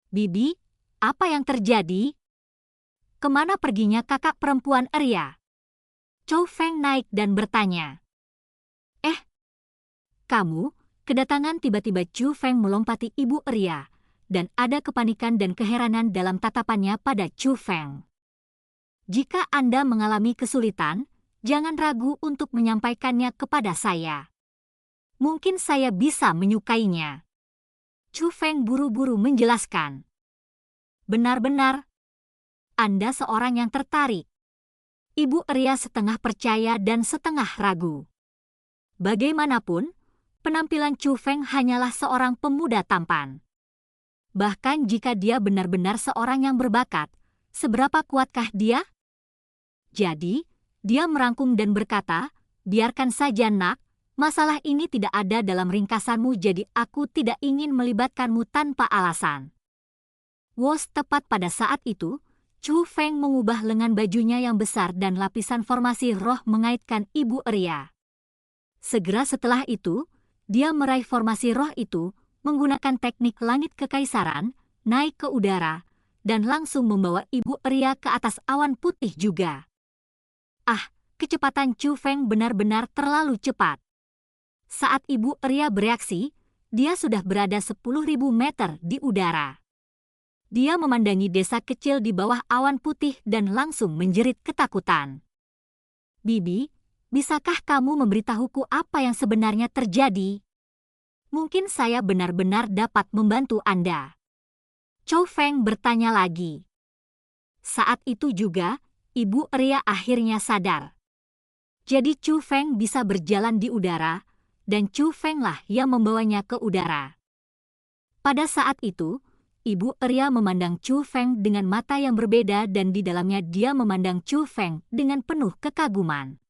Bibi, apa yang terjadi? Kemana perginya kakak perempuan Arya? Chu Feng naik dan bertanya. Kamu, kedatangan tiba-tiba Chu Feng melompati Ibu Arya. dan ada kepanikan dan keheranan dalam tatapannya pada Chu Feng. Jika Anda mengalami kesulitan, jangan ragu untuk menyampaikannya kepada saya. Mungkin saya bisa menyukainya. Chu Feng buru-buru menjelaskan. Benar-benar, Anda seorang yang tertarik. Ibu Ria setengah percaya dan setengah ragu. Bagaimanapun, penampilan Chu Feng hanyalah seorang pemuda tampan. Bahkan jika dia benar-benar seorang yang berbakat, seberapa kuatkah dia? Jadi, dia merangkum dan berkata, biarkan saja nak, masalah ini tidak ada dalam ringkasanmu jadi aku tidak ingin melibatkanmu tanpa alasan. Wos tepat pada saat itu, Chu Feng mengubah lengan bajunya yang besar dan lapisan formasi roh mengaitkan Ibu Ria. Segera setelah itu, dia meraih formasi roh itu, menggunakan teknik langit kekaisaran, naik ke udara, dan langsung membawa Ibu Ria ke atas awan putih juga. Ah, kecepatan Chu Feng benar-benar terlalu cepat. Saat Ibu Ria bereaksi, dia sudah berada 10.000 meter di udara. Dia memandangi desa kecil di bawah awan putih dan langsung menjerit ketakutan. Bibi, bisakah kamu memberitahuku apa yang sebenarnya terjadi? Mungkin saya benar-benar dapat membantu Anda. Chu Feng bertanya lagi. Saat itu juga, Ibu Ria akhirnya sadar. Jadi Chu Feng bisa berjalan di udara, dan Chu Feng lah yang membawanya ke udara. Pada saat itu, Ibu Ria memandang Chu Feng dengan mata yang berbeda dan di dalamnya dia memandang Chu Feng dengan penuh kekaguman.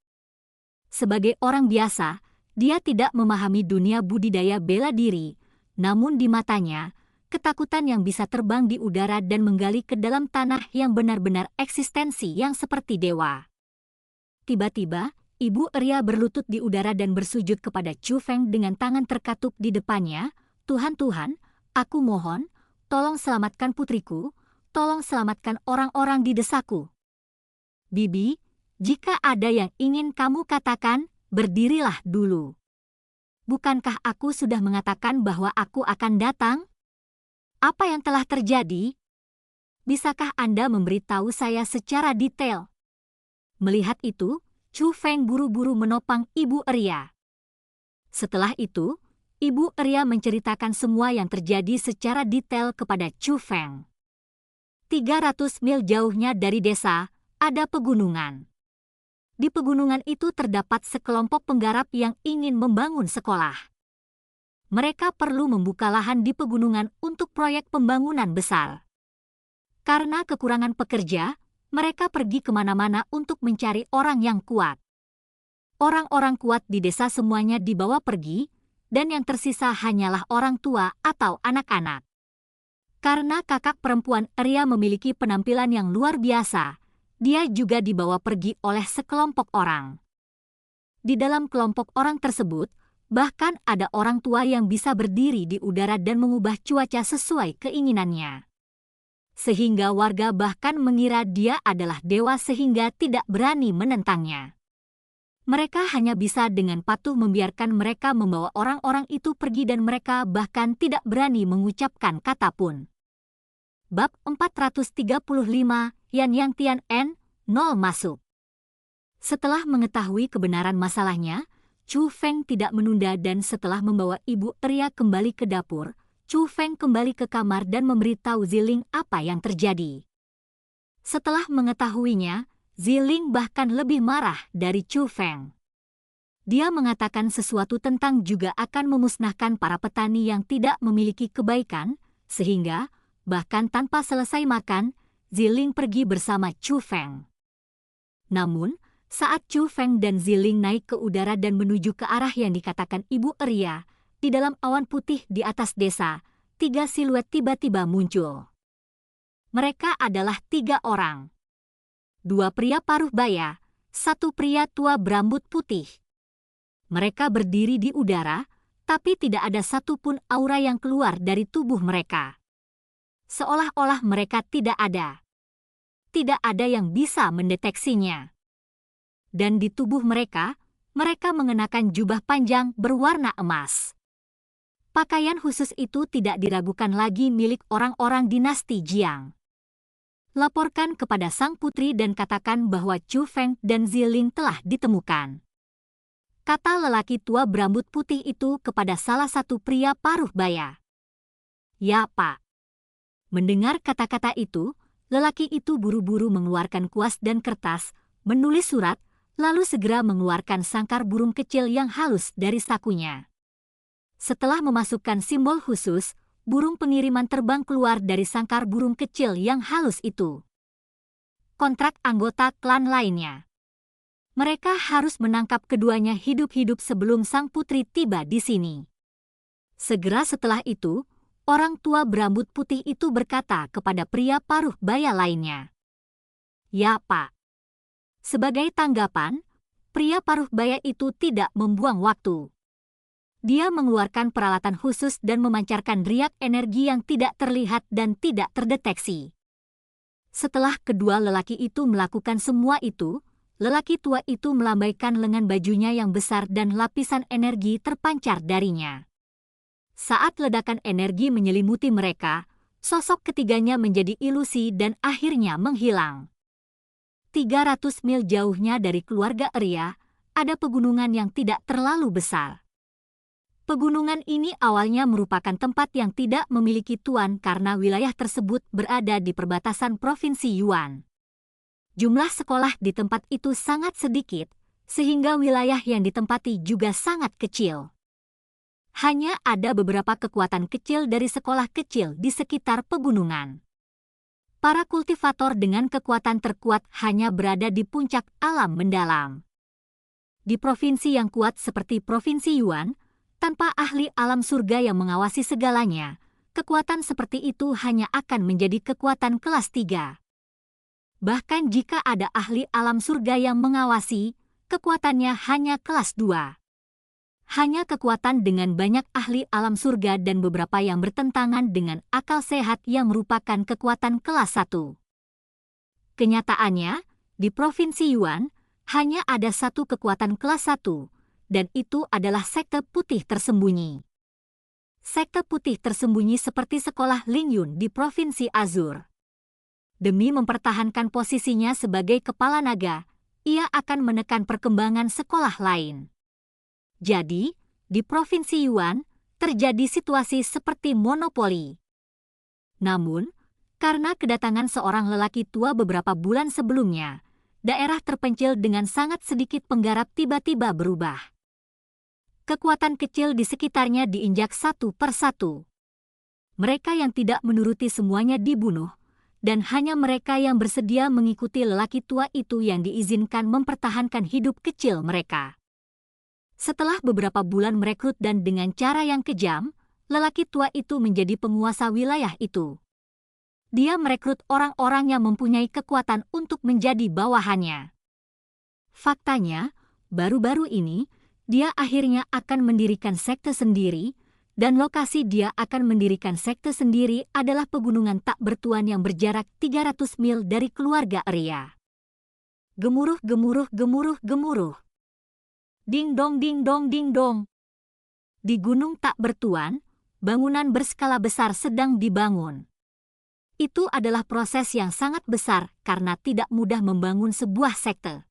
Sebagai orang biasa, dia tidak memahami dunia budidaya bela diri, namun di matanya, ketakutan yang bisa terbang di udara dan menggali ke dalam tanah yang benar-benar eksistensi yang seperti dewa. Tiba-tiba, Ibu Ria berlutut di udara dan bersujud kepada Chu Feng dengan tangan terkatup di depannya. Tuhan, aku mohon, tolong selamatkan putriku, tolong selamatkan orang-orang di desaku. Bibi, jika ada yang ingin kamu katakan, berdirilah dulu. Bukankah aku sudah mengatakan bahwa aku akan datang? Apa yang telah terjadi? Bisakah Anda memberitahu saya secara detail? Melihat itu, Chu Feng buru-buru menopang Ibu Ria. Setelah itu, Ibu Ria menceritakan semua yang terjadi secara detail kepada Chu Feng. 300 mil jauhnya dari desa, ada pegunungan. Di pegunungan itu terdapat sekelompok penggarap yang ingin membangun sekolah. Mereka perlu membuka lahan di pegunungan untuk proyek pembangunan besar. Karena kekurangan pekerja, mereka pergi kemana-mana untuk mencari orang yang kuat. Orang-orang kuat di desa semuanya dibawa pergi, dan yang tersisa hanyalah orang tua atau anak-anak. Karena kakak perempuan Ria memiliki penampilan yang luar biasa, dia juga dibawa pergi oleh sekelompok orang. Di dalam kelompok orang tersebut, bahkan ada orang tua yang bisa berdiri di udara dan mengubah cuaca sesuai keinginannya. Sehingga warga bahkan mengira dia adalah dewa sehingga tidak berani menentangnya. Mereka hanya bisa dengan patuh membiarkan mereka membawa orang-orang itu pergi dan mereka bahkan tidak berani mengucapkan kata pun. Bab 435, Yan Yang Tian N, 0 masuk. Setelah mengetahui kebenaran masalahnya, Chu Feng tidak menunda dan setelah membawa Ibu Ria kembali ke dapur, Chu Feng kembali ke kamar dan memberitahu Ziling apa yang terjadi. Setelah mengetahuinya, Ziling bahkan lebih marah dari Chu Feng. Dia mengatakan sesuatu tentang juga akan memusnahkan para petani yang tidak memiliki kebaikan, sehingga, bahkan tanpa selesai makan, Ziling pergi bersama Chu Feng. Namun, saat Chu Feng dan Ziling naik ke udara dan menuju ke arah yang dikatakan Ibu Ria, di dalam awan putih di atas desa, 3 siluet tiba-tiba muncul. Mereka adalah 3 orang. 2 pria paruh baya, 1 pria tua berambut putih. Mereka berdiri di udara, tapi tidak ada satupun aura yang keluar dari tubuh mereka. Seolah-olah mereka tidak ada. Tidak ada yang bisa mendeteksinya. Dan di tubuh mereka, mereka mengenakan jubah panjang berwarna emas. Pakaian khusus itu tidak diragukan lagi milik orang-orang dinasti Jiang. Laporkan kepada sang putri dan katakan bahwa Chu Feng dan Ziling telah ditemukan. Kata lelaki tua berambut putih itu kepada salah satu pria paruh baya. Ya, Pak. Mendengar kata-kata itu, lelaki itu buru-buru mengeluarkan kuas dan kertas, menulis surat, lalu segera mengeluarkan sangkar burung kecil yang halus dari sakunya. Setelah memasukkan simbol khusus, burung pengiriman terbang keluar dari sangkar burung kecil yang halus itu. Kontrak anggota klan lainnya. Mereka harus menangkap keduanya hidup-hidup sebelum sang putri tiba di sini. Segera setelah itu, orang tua berambut putih itu berkata kepada pria paruh baya lainnya. Ya, Pak. Sebagai tanggapan, pria paruh baya itu tidak membuang waktu. Dia mengeluarkan peralatan khusus dan memancarkan riak energi yang tidak terlihat dan tidak terdeteksi. Setelah kedua lelaki itu melakukan semua itu, lelaki tua itu melambaikan lengan bajunya yang besar dan lapisan energi terpancar darinya. Saat ledakan energi menyelimuti mereka, sosok ketiganya menjadi ilusi dan akhirnya menghilang. 300 mil jauhnya dari keluarga Arya, ada pegunungan yang tidak terlalu besar. Pegunungan ini awalnya merupakan tempat yang tidak memiliki tuan karena wilayah tersebut berada di perbatasan Provinsi Yuan. Jumlah sekolah di tempat itu sangat sedikit, sehingga wilayah yang ditempati juga sangat kecil. Hanya ada beberapa kekuatan kecil dari sekolah kecil di sekitar pegunungan. Para kultivator dengan kekuatan terkuat hanya berada di puncak alam mendalam. Di provinsi yang kuat seperti Provinsi Yuan, tanpa ahli alam surga yang mengawasi segalanya, kekuatan seperti itu hanya akan menjadi kekuatan kelas 3. Bahkan jika ada ahli alam surga yang mengawasi, kekuatannya hanya kelas 2. Hanya kekuatan dengan banyak ahli alam surga dan beberapa yang bertentangan dengan akal sehat yang merupakan kekuatan kelas 1. Kenyataannya, di Provinsi Yuan, hanya ada satu kekuatan kelas 1, dan itu adalah sekte putih tersembunyi. Sekte putih tersembunyi seperti sekolah Lingyun di Provinsi Azur. Demi mempertahankan posisinya sebagai kepala naga, ia akan menekan perkembangan sekolah lain. Jadi, di Provinsi Yuan, terjadi situasi seperti monopoli. Namun, karena kedatangan seorang lelaki tua beberapa bulan sebelumnya, daerah terpencil dengan sangat sedikit penggarap tiba-tiba berubah. Kekuatan kecil di sekitarnya diinjak satu per satu. Mereka yang tidak menuruti semuanya dibunuh, dan hanya mereka yang bersedia mengikuti lelaki tua itu yang diizinkan mempertahankan hidup kecil mereka. Setelah beberapa bulan merekrut dan dengan cara yang kejam, lelaki tua itu menjadi penguasa wilayah itu. Dia merekrut orang-orang yang mempunyai kekuatan untuk menjadi bawahannya. Faktanya, baru-baru ini, dia akhirnya akan mendirikan sekte sendiri, dan lokasi dia akan mendirikan sekte sendiri adalah pegunungan tak bertuan yang berjarak 300 mil dari keluarga Arya. Gemuruh, gemuruh, gemuruh, gemuruh. Ding dong, ding dong, ding dong. Di gunung tak bertuan, bangunan berskala besar sedang dibangun. Itu adalah proses yang sangat besar karena tidak mudah membangun sebuah sekte.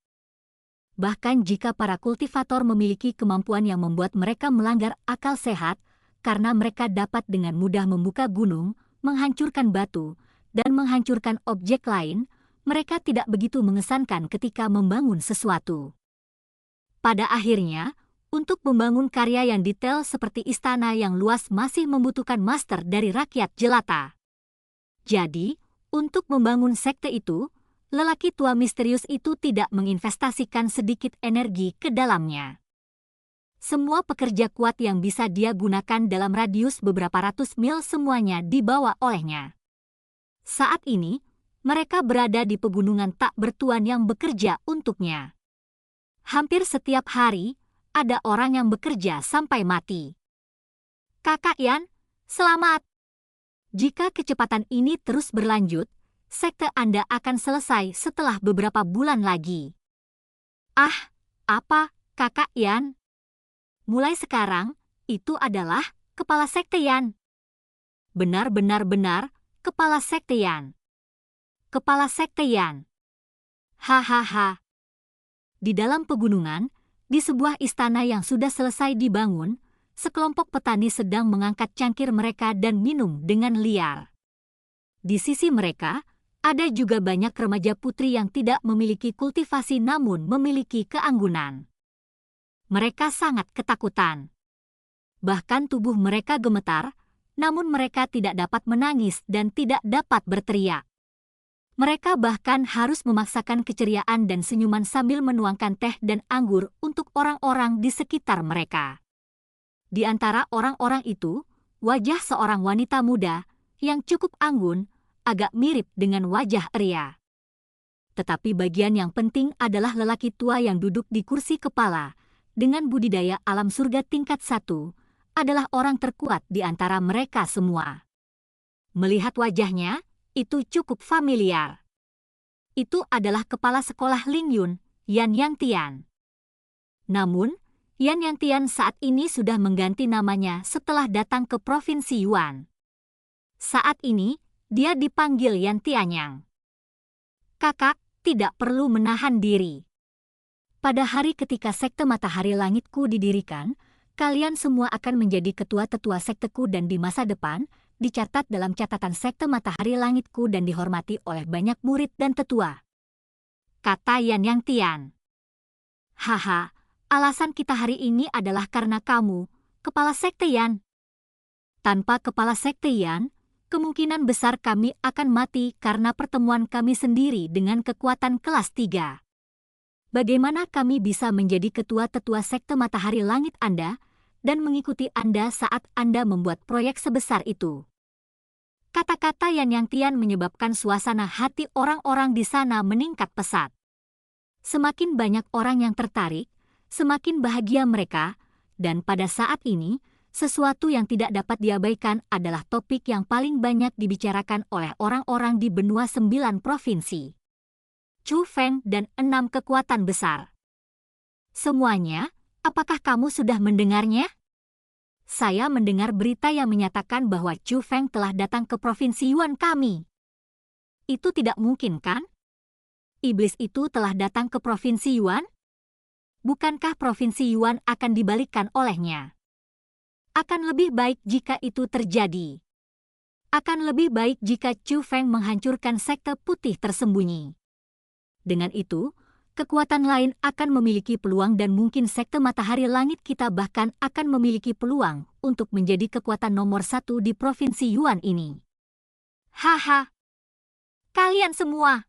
Bahkan jika para kultivator memiliki kemampuan yang membuat mereka melanggar akal sehat, karena mereka dapat dengan mudah membuka gunung, menghancurkan batu, dan menghancurkan objek lain, mereka tidak begitu mengesankan ketika membangun sesuatu. Pada akhirnya, untuk membangun karya yang detail seperti istana yang luas masih membutuhkan master dari rakyat jelata. Jadi, untuk membangun sekte itu, lelaki tua misterius itu tidak menginvestasikan sedikit energi ke dalamnya. Semua pekerja kuat yang bisa dia gunakan dalam radius beberapa ratus mil semuanya dibawa olehnya. Saat ini, mereka berada di pegunungan tak bertuan yang bekerja untuknya. Hampir setiap hari, ada orang yang bekerja sampai mati. Kakak Yan, selamat! Jika kecepatan ini terus berlanjut, sekte Anda akan selesai setelah beberapa bulan lagi. Ah, apa, Kakak Yan? Mulai sekarang, itu adalah Kepala sekte Yan. Benar, kepala sekte Yan. Kepala sekte Yan. Hahaha. Di dalam pegunungan, di sebuah istana yang sudah selesai dibangun, sekelompok petani sedang mengangkat cangkir mereka dan minum dengan liar. Di sisi mereka, ada juga banyak remaja putri yang tidak memiliki kultivasi namun memiliki keanggunan. Mereka sangat ketakutan. Bahkan tubuh mereka gemetar, namun mereka tidak dapat menangis dan tidak dapat berteriak. Mereka bahkan harus memaksakan keceriaan dan senyuman sambil menuangkan teh dan anggur untuk orang-orang di sekitar mereka. Di antara orang-orang itu, wajah seorang wanita muda yang cukup anggun agak mirip dengan wajah Arya. Tetapi bagian yang penting adalah lelaki tua yang duduk di kursi kepala dengan budidaya alam surga tingkat 1, adalah orang terkuat di antara mereka semua. Melihat wajahnya, itu cukup familiar. Itu adalah kepala sekolah Ling Yun, Yan Yang Tian. Namun, Yan Yang Tian saat ini sudah mengganti namanya setelah datang ke Provinsi Yuan. Saat ini, dia dipanggil Yan Tianyang. Kakak, tidak perlu menahan diri. Pada hari ketika sekte Matahari Langitku didirikan, kalian semua akan menjadi ketua-tetua sekteku dan di masa depan, dicatat dalam catatan sekte Matahari Langitku dan dihormati oleh banyak murid dan tetua. Kata Yan Yang Tian. Haha, alasan kita hari ini adalah karena kamu, kepala sekte Yan. Tanpa kepala sekte Yan, kemungkinan besar kami akan mati karena pertemuan kami sendiri dengan kekuatan kelas 3. Bagaimana kami bisa menjadi ketua-tetua sekte Matahari Langit Anda dan mengikuti Anda saat Anda membuat proyek sebesar itu? Kata-kata Yan Yang Tian menyebabkan suasana hati orang-orang di sana meningkat pesat. Semakin banyak orang yang tertarik, semakin bahagia mereka, dan pada saat ini, sesuatu yang tidak dapat diabaikan adalah topik yang paling banyak dibicarakan oleh orang-orang di benua 9 provinsi. Chu Feng dan 6 kekuatan besar. Semuanya, apakah kamu sudah mendengarnya? Saya mendengar berita yang menyatakan bahwa Chu Feng telah datang ke Provinsi Yuan kami. Itu tidak mungkin, kan? Iblis itu telah datang ke Provinsi Yuan? Bukankah Provinsi Yuan akan dibalikkan olehnya? Akan lebih baik jika itu terjadi. Akan lebih baik jika Chu Feng menghancurkan sekte putih tersembunyi. Dengan itu, kekuatan lain akan memiliki peluang dan mungkin sekte Matahari Langit kita bahkan akan memiliki peluang untuk menjadi kekuatan nomor 1 di Provinsi Yuan ini. Haha. Kalian semua.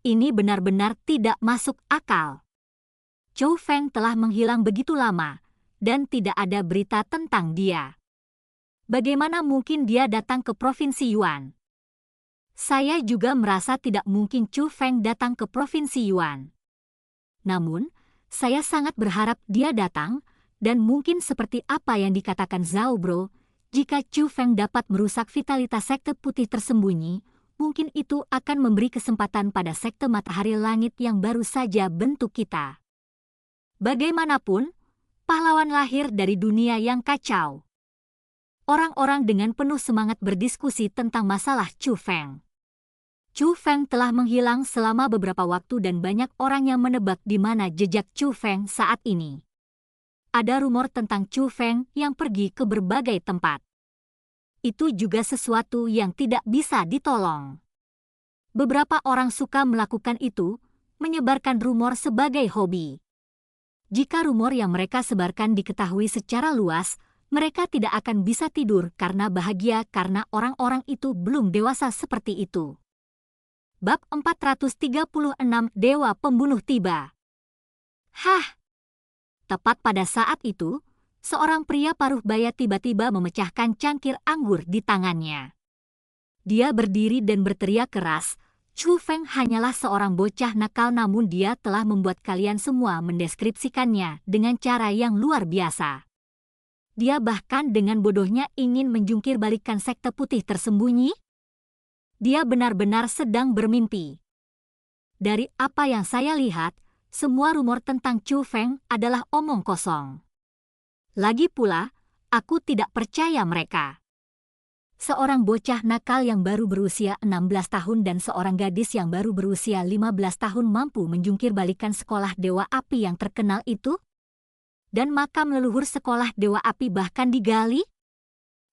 Ini benar-benar tidak masuk akal. Chu Feng telah menghilang begitu lama, dan tidak ada berita tentang dia. Bagaimana mungkin dia datang ke Provinsi Yuan? Saya juga merasa tidak mungkin Chu Feng datang ke Provinsi Yuan. Namun, saya sangat berharap dia datang, dan mungkin seperti apa yang dikatakan Zhao Bro, jika Chu Feng dapat merusak vitalitas sekte putih tersembunyi, mungkin itu akan memberi kesempatan pada sekte Matahari Langit yang baru saja bentuk kita. Bagaimanapun, pahlawan lahir dari dunia yang kacau. Orang-orang dengan penuh semangat berdiskusi tentang masalah Chu Feng. Chu Feng telah menghilang selama beberapa waktu dan banyak orang yang menebak di mana jejak Chu Feng saat ini. Ada rumor tentang Chu Feng yang pergi ke berbagai tempat. Itu juga sesuatu yang tidak bisa ditolong. Beberapa orang suka melakukan itu, menyebarkan rumor sebagai hobi. Jika rumor yang mereka sebarkan diketahui secara luas, mereka tidak akan bisa tidur karena bahagia karena orang-orang itu belum dewasa seperti itu. Bab 436 Dewa Pembunuh tiba. Hah! Tepat pada saat itu, seorang pria paruh baya tiba-tiba memecahkan cangkir anggur di tangannya. Dia berdiri dan berteriak keras, Chu Feng hanyalah seorang bocah nakal namun dia telah membuat kalian semua mendeskripsikannya dengan cara yang luar biasa. Dia bahkan dengan bodohnya ingin menjungkir balikan sekte putih tersembunyi. Dia benar-benar sedang bermimpi. Dari apa yang saya lihat, semua rumor tentang Chu Feng adalah omong kosong. Lagi pula, Aku tidak percaya mereka. Seorang bocah nakal yang baru berusia 16 tahun dan seorang gadis yang baru berusia 15 tahun mampu menjungkir balikan sekolah Dewa Api yang terkenal itu? Dan makam leluhur sekolah Dewa Api bahkan digali?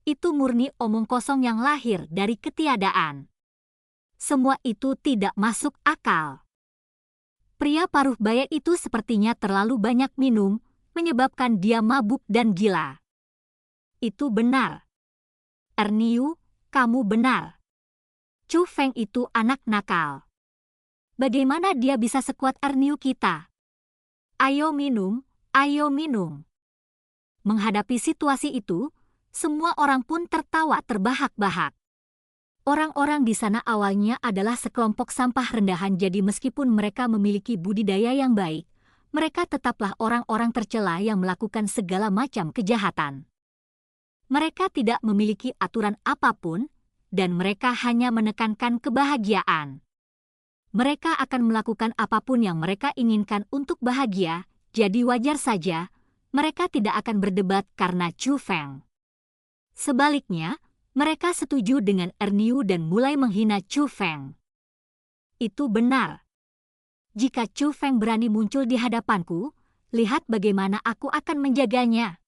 Itu murni omong kosong yang lahir dari ketiadaan. Semua itu tidak masuk akal. Pria paruh baya itu sepertinya terlalu banyak minum, menyebabkan dia mabuk dan gila. Itu benar. Erniu, kamu benar. Chu Feng itu anak nakal. Bagaimana dia bisa sekuat Erniu kita? Ayo minum, ayo minum. Menghadapi situasi itu, semua orang pun tertawa terbahak-bahak. Orang-orang di sana awalnya adalah sekelompok sampah rendahan, jadi meskipun mereka memiliki budidaya yang baik, mereka tetaplah orang-orang tercela yang melakukan segala macam kejahatan. Mereka tidak memiliki aturan apapun, dan mereka hanya menekankan kebahagiaan. Mereka akan melakukan apapun yang mereka inginkan untuk bahagia, jadi wajar saja, mereka tidak akan berdebat karena Chu Feng. Sebaliknya, mereka setuju dengan Erniu dan mulai menghina Chu Feng. Itu benar. Jika Chu Feng berani muncul di hadapanku, lihat bagaimana aku akan menjaganya.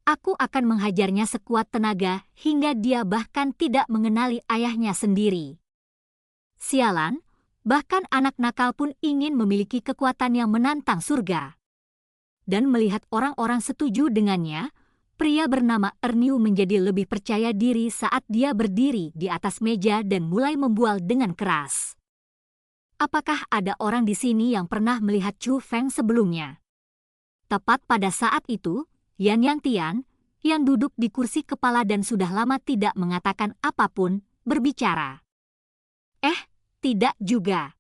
Aku akan menghajarnya sekuat tenaga hingga dia bahkan tidak mengenali ayahnya sendiri. Sialan, bahkan anak nakal pun ingin memiliki kekuatan yang menantang surga. Dan melihat orang-orang setuju dengannya, pria bernama Erniu menjadi lebih percaya diri saat dia berdiri di atas meja dan mulai membual dengan keras. Apakah ada orang di sini yang pernah melihat Chu Feng sebelumnya? Tepat pada saat itu, Yan Yang Tian, yang duduk di kursi kepala dan sudah lama tidak mengatakan apapun, berbicara. Tidak juga.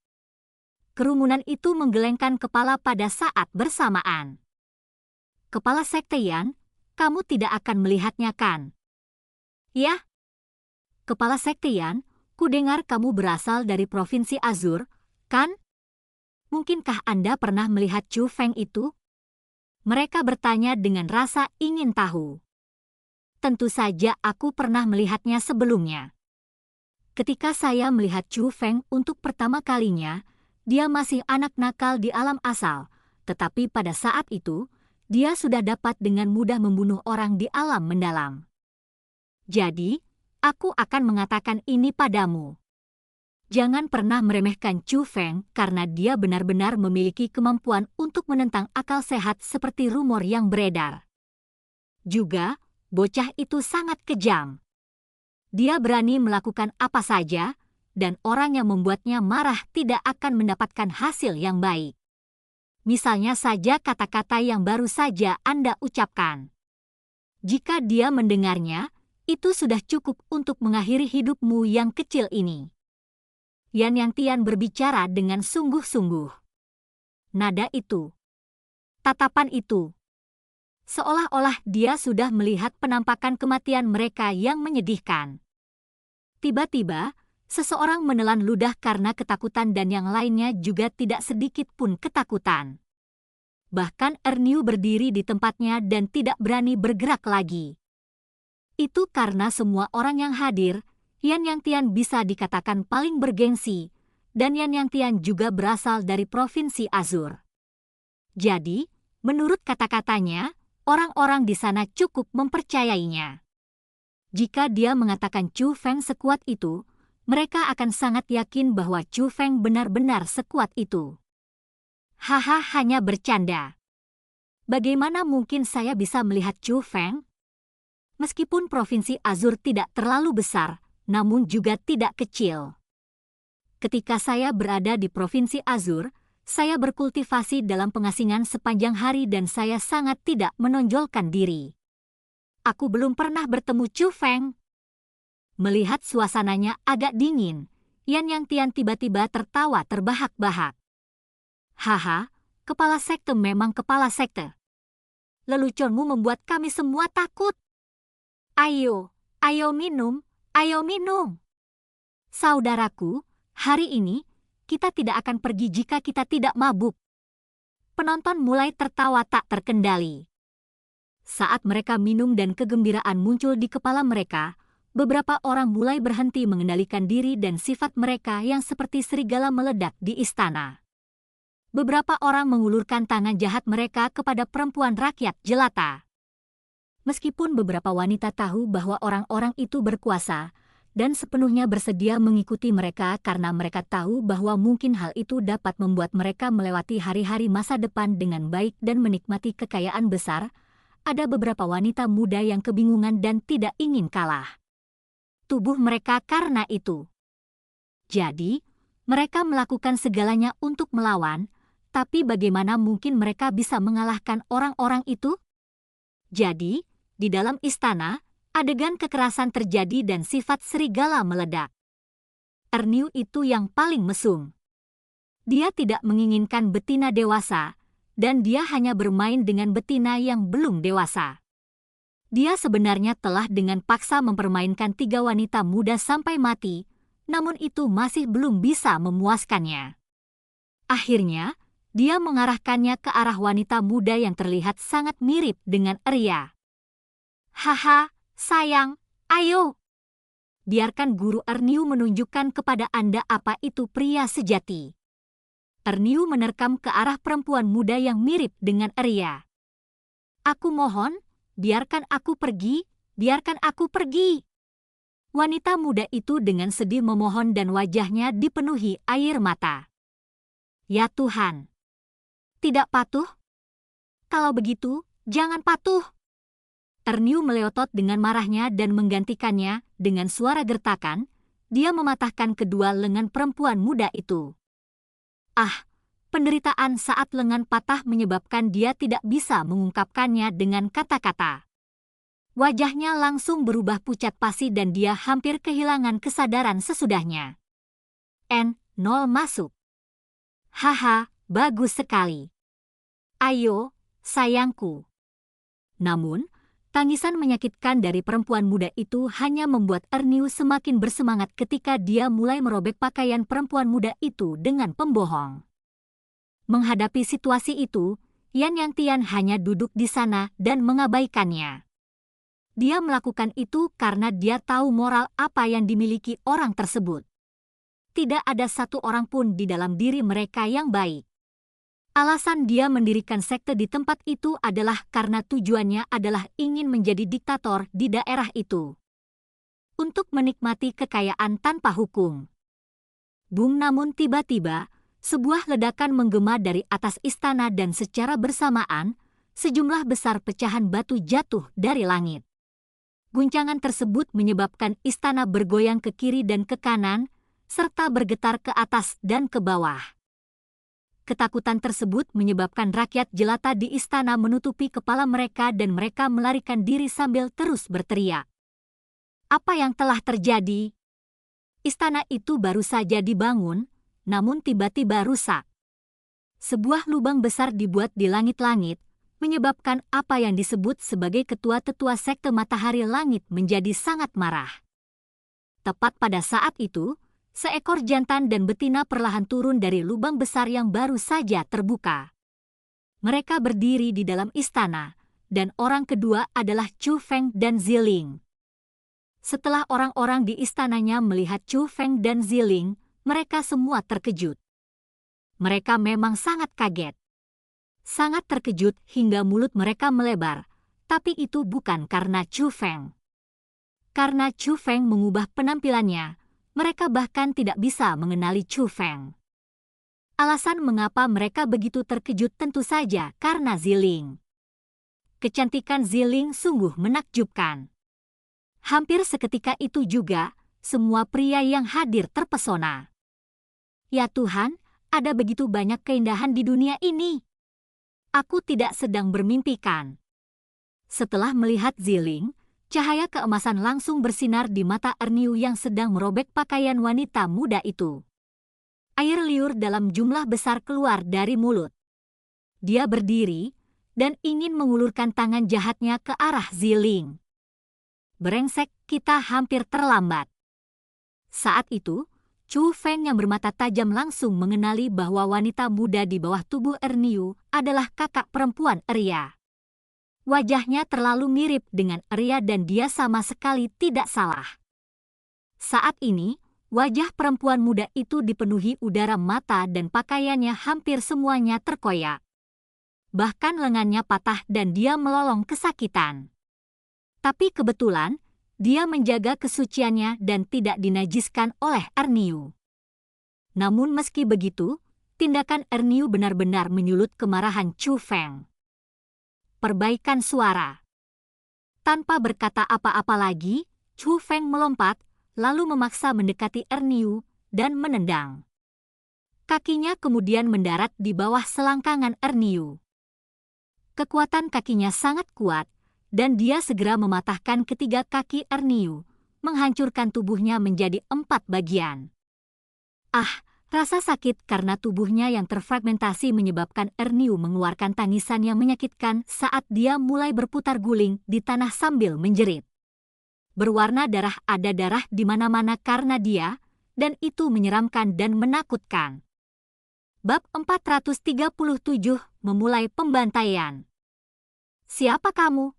Kerumunan itu menggelengkan kepala pada saat bersamaan. Kepala Sekte Yan, kamu tidak akan melihatnya kan? Ya? Kepala Sekte Yan, kudengar kamu berasal dari Provinsi Azur, kan? Mungkinkah Anda pernah melihat Chu Feng itu? Mereka bertanya dengan rasa ingin tahu. Tentu saja aku pernah melihatnya sebelumnya. Ketika saya melihat Chu Feng untuk pertama kalinya, dia masih anak nakal di alam asal, tetapi pada saat itu, dia sudah dapat dengan mudah membunuh orang di alam mendalam. Jadi, aku akan mengatakan ini padamu. Jangan pernah meremehkan Chu Feng karena dia benar-benar memiliki kemampuan untuk menentang akal sehat seperti rumor yang beredar. Juga, bocah itu sangat kejam. Dia berani melakukan apa saja, dan orang yang membuatnya marah tidak akan mendapatkan hasil yang baik. Misalnya saja kata-kata yang baru saja Anda ucapkan. Jika dia mendengarnya, itu sudah cukup untuk mengakhiri hidupmu yang kecil ini. Yan Yang Tian berbicara dengan sungguh-sungguh. Nada itu, tatapan itu, seolah-olah dia sudah melihat penampakan kematian mereka yang menyedihkan. Tiba-tiba, seseorang menelan ludah karena ketakutan dan yang lainnya juga tidak sedikit pun ketakutan. Bahkan Erniu berdiri di tempatnya dan tidak berani bergerak lagi. Itu karena semua orang yang hadir, Yan Yang Tian bisa dikatakan paling bergengsi, dan Yan Yang Tian juga berasal dari Provinsi Azur. Jadi, menurut kata-katanya, orang-orang di sana cukup mempercayainya. Jika dia mengatakan Chu Feng sekuat itu, mereka akan sangat yakin bahwa Chu Feng benar-benar sekuat itu. Haha, hanya bercanda. Bagaimana mungkin saya bisa melihat Chu Feng? Meskipun Provinsi Azur tidak terlalu besar, namun juga tidak kecil. Ketika saya berada di Provinsi Azur, saya berkultivasi dalam pengasingan sepanjang hari dan saya sangat tidak menonjolkan diri. Aku belum pernah bertemu Chu Feng. Melihat suasananya agak dingin, Yan Yang Tian tiba-tiba tertawa terbahak-bahak. Haha, kepala sekte memang kepala sekte. Leluconmu membuat kami semua takut. Ayo, ayo minum. Ayo minum. Saudaraku, hari ini kita tidak akan pergi jika kita tidak mabuk. Penonton mulai tertawa tak terkendali. Saat mereka minum dan kegembiraan muncul di kepala mereka, beberapa orang mulai berhenti mengendalikan diri dan sifat mereka yang seperti serigala meledak di istana. Beberapa orang mengulurkan tangan jahat mereka kepada perempuan rakyat jelata. Meskipun beberapa wanita tahu bahwa orang-orang itu berkuasa dan sepenuhnya bersedia mengikuti mereka karena mereka tahu bahwa mungkin hal itu dapat membuat mereka melewati hari-hari masa depan dengan baik dan menikmati kekayaan besar, ada beberapa wanita muda yang kebingungan dan tidak ingin kalah. Tubuh mereka karena itu. Jadi, mereka melakukan segalanya untuk melawan, tapi bagaimana mungkin mereka bisa mengalahkan orang-orang itu? Jadi, di dalam istana, adegan kekerasan terjadi dan sifat serigala meledak. Erniu itu yang paling mesum. Dia tidak menginginkan betina dewasa, dan dia hanya bermain dengan betina yang belum dewasa. Dia sebenarnya telah dengan paksa mempermainkan 3 wanita muda sampai mati, namun itu masih belum bisa memuaskannya. Akhirnya, dia mengarahkannya ke arah wanita muda yang terlihat sangat mirip dengan Arya. Haha, sayang, ayo. Biarkan guru Erniu menunjukkan kepada Anda apa itu pria sejati. Erniu menerkam ke arah perempuan muda yang mirip dengan Arya. Aku mohon, biarkan aku pergi, biarkan aku pergi. Wanita muda itu dengan sedih memohon dan wajahnya dipenuhi air mata. Ya Tuhan. Tidak patuh? Kalau begitu, jangan patuh. Erniu meleotot dengan marahnya dan menggantikannya dengan suara gertakan, dia mematahkan kedua lengan perempuan muda itu. Ah, penderitaan saat lengan patah menyebabkan dia tidak bisa mengungkapkannya dengan kata-kata. Wajahnya langsung berubah pucat pasi dan dia hampir kehilangan kesadaran sesudahnya. N0 masuk. Haha, bagus sekali. Ayo, sayangku. Namun, tangisan menyakitkan dari perempuan muda itu hanya membuat Erniu semakin bersemangat ketika dia mulai merobek pakaian perempuan muda itu dengan pembohong. Menghadapi situasi itu, Yan Yang Tian hanya duduk di sana dan mengabaikannya. Dia melakukan itu karena dia tahu moral apa yang dimiliki orang tersebut. Tidak ada satu orang pun di dalam diri mereka yang baik. Alasan dia mendirikan sekte di tempat itu adalah karena tujuannya adalah ingin menjadi diktator di daerah itu. Untuk menikmati kekayaan tanpa hukum. Bung, namun tiba-tiba, sebuah ledakan menggema dari atas istana dan secara bersamaan, sejumlah besar pecahan batu jatuh dari langit. Guncangan tersebut menyebabkan istana bergoyang ke kiri dan ke kanan, serta bergetar ke atas dan ke bawah. Ketakutan tersebut menyebabkan rakyat jelata di istana menutupi kepala mereka dan mereka melarikan diri sambil terus berteriak. Apa yang telah terjadi? Istana itu baru saja dibangun, namun tiba-tiba rusak. Sebuah lubang besar dibuat di langit-langit, menyebabkan apa yang disebut sebagai ketua-tetua sekte Matahari Langit menjadi sangat marah. Tepat pada saat itu, seekor jantan dan betina perlahan turun dari lubang besar yang baru saja terbuka. Mereka berdiri di dalam istana, dan orang kedua adalah Chu Feng dan Ziling. Setelah orang-orang di istananya melihat Chu Feng dan Ziling, mereka semua terkejut. Mereka memang sangat kaget. Sangat terkejut hingga mulut mereka melebar, tapi itu bukan karena Chu Feng. Karena Chu Feng mengubah penampilannya, mereka bahkan tidak bisa mengenali Chu Feng. Alasan mengapa mereka begitu terkejut tentu saja karena Ziling. Kecantikan Ziling sungguh menakjubkan. Hampir seketika itu juga, semua pria yang hadir terpesona. Ya Tuhan, ada begitu banyak keindahan di dunia ini. Aku tidak sedang bermimpikan. Setelah melihat Ziling, cahaya keemasan langsung bersinar di mata Erniu yang sedang merobek pakaian wanita muda itu. Air liur dalam jumlah besar keluar dari mulut. Dia berdiri dan ingin mengulurkan tangan jahatnya ke arah Ziling. Brengsek, kita hampir terlambat. Saat itu, Chu Feng yang bermata tajam langsung mengenali bahwa wanita muda di bawah tubuh Erniu adalah kakak perempuan Arya. Wajahnya terlalu mirip dengan Arya dan dia sama sekali tidak salah. Saat ini, wajah perempuan muda itu dipenuhi udara mata dan pakaiannya hampir semuanya terkoyak. Bahkan lengannya patah dan dia melolong kesakitan. Tapi kebetulan, dia menjaga kesuciannya dan tidak dinajiskan oleh Erniu. Namun meski begitu, tindakan Erniu benar-benar menyulut kemarahan Chu Feng. Perbaikan suara. Tanpa berkata apa-apa lagi, Chu Feng melompat, lalu memaksa mendekati Erniu dan menendang. Kakinya kemudian mendarat di bawah selangkangan Erniu. Kekuatan kakinya sangat kuat, dan dia segera mematahkan ketiga kaki Erniu, menghancurkan tubuhnya menjadi 4 bagian. Rasa sakit karena tubuhnya yang terfragmentasi menyebabkan Erniu mengeluarkan tangisan yang menyakitkan saat dia mulai berputar guling di tanah sambil menjerit. Berwarna darah, ada darah di mana-mana karena dia, dan itu menyeramkan dan menakutkan. Bab 437 memulai pembantaian. Siapa kamu?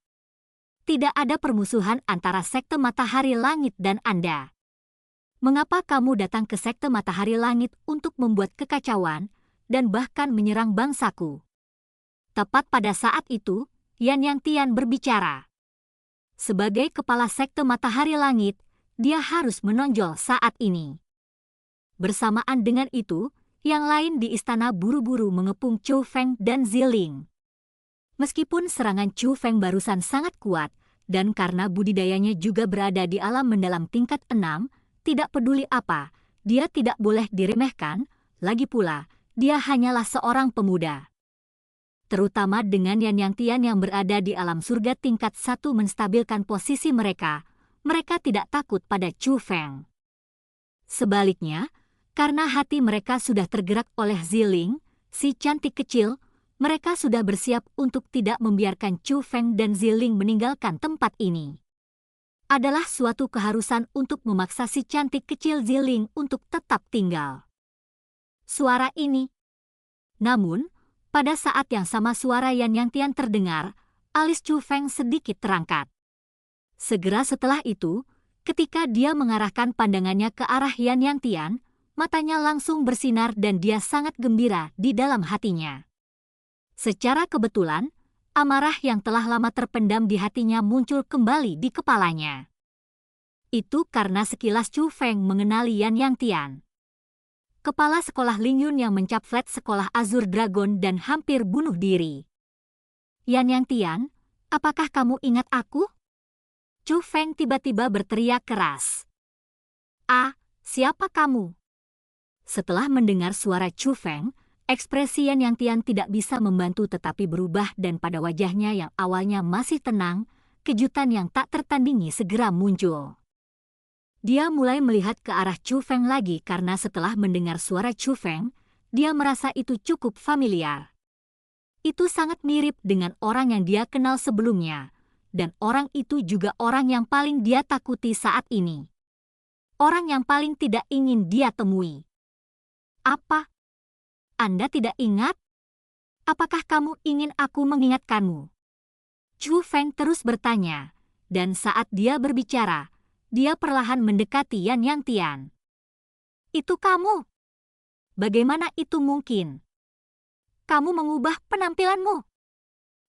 Tidak ada permusuhan antara sekte Matahari Langit dan Anda. Mengapa kamu datang ke sekte Matahari Langit untuk membuat kekacauan dan bahkan menyerang bangsaku? Tepat pada saat itu, Yan Yang Tian berbicara. Sebagai kepala sekte Matahari Langit, dia harus menonjol saat ini. Bersamaan dengan itu, yang lain di istana buru-buru mengepung Chu Feng dan Ziling. Meskipun serangan Chu Feng barusan sangat kuat, dan karena budidayanya juga berada di alam mendalam tingkat 6, tidak peduli apa, dia tidak boleh diremehkan, lagi pula, dia hanyalah seorang pemuda. Terutama dengan Yan Yang Tian yang berada di alam surga tingkat 1 menstabilkan posisi mereka tidak takut pada Chu Feng. Sebaliknya, karena hati mereka sudah tergerak oleh Ziling, si cantik kecil, mereka sudah bersiap untuk tidak membiarkan Chu Feng dan Ziling meninggalkan tempat ini. Adalah suatu keharusan untuk memaksa si cantik kecil Ziling untuk tetap tinggal. Suara ini. Namun, pada saat yang sama suara Yan Yang Tian terdengar, alis Chu Feng sedikit terangkat. Segera setelah itu, ketika dia mengarahkan pandangannya ke arah Yan Yang Tian, matanya langsung bersinar dan dia sangat gembira di dalam hatinya. Secara kebetulan, amarah yang telah lama terpendam di hatinya muncul kembali di kepalanya. Itu karena sekilas Chu Feng mengenali Yan Yang Tian. Kepala sekolah Lingyun yang mencap flat sekolah Azur Dragon dan hampir bunuh diri. Yan Yang Tian, apakah kamu ingat aku? Chu Feng tiba-tiba berteriak keras. Siapa kamu? Setelah mendengar suara Chu Feng, ekspresi Yan Yang Tian tidak bisa membantu tetapi berubah dan pada wajahnya yang awalnya masih tenang, kejutan yang tak tertandingi segera muncul. Dia mulai melihat ke arah Chu Feng lagi karena setelah mendengar suara Chu Feng, dia merasa itu cukup familiar. Itu sangat mirip dengan orang yang dia kenal sebelumnya, dan orang itu juga orang yang paling dia takuti saat ini. Orang yang paling tidak ingin dia temui. Apa? Anda tidak ingat? Apakah kamu ingin aku mengingatkanmu? Chu Feng terus bertanya, dan saat dia berbicara, dia perlahan mendekati Yan Yang Tian. Itu kamu? Bagaimana itu mungkin? Kamu mengubah penampilanmu.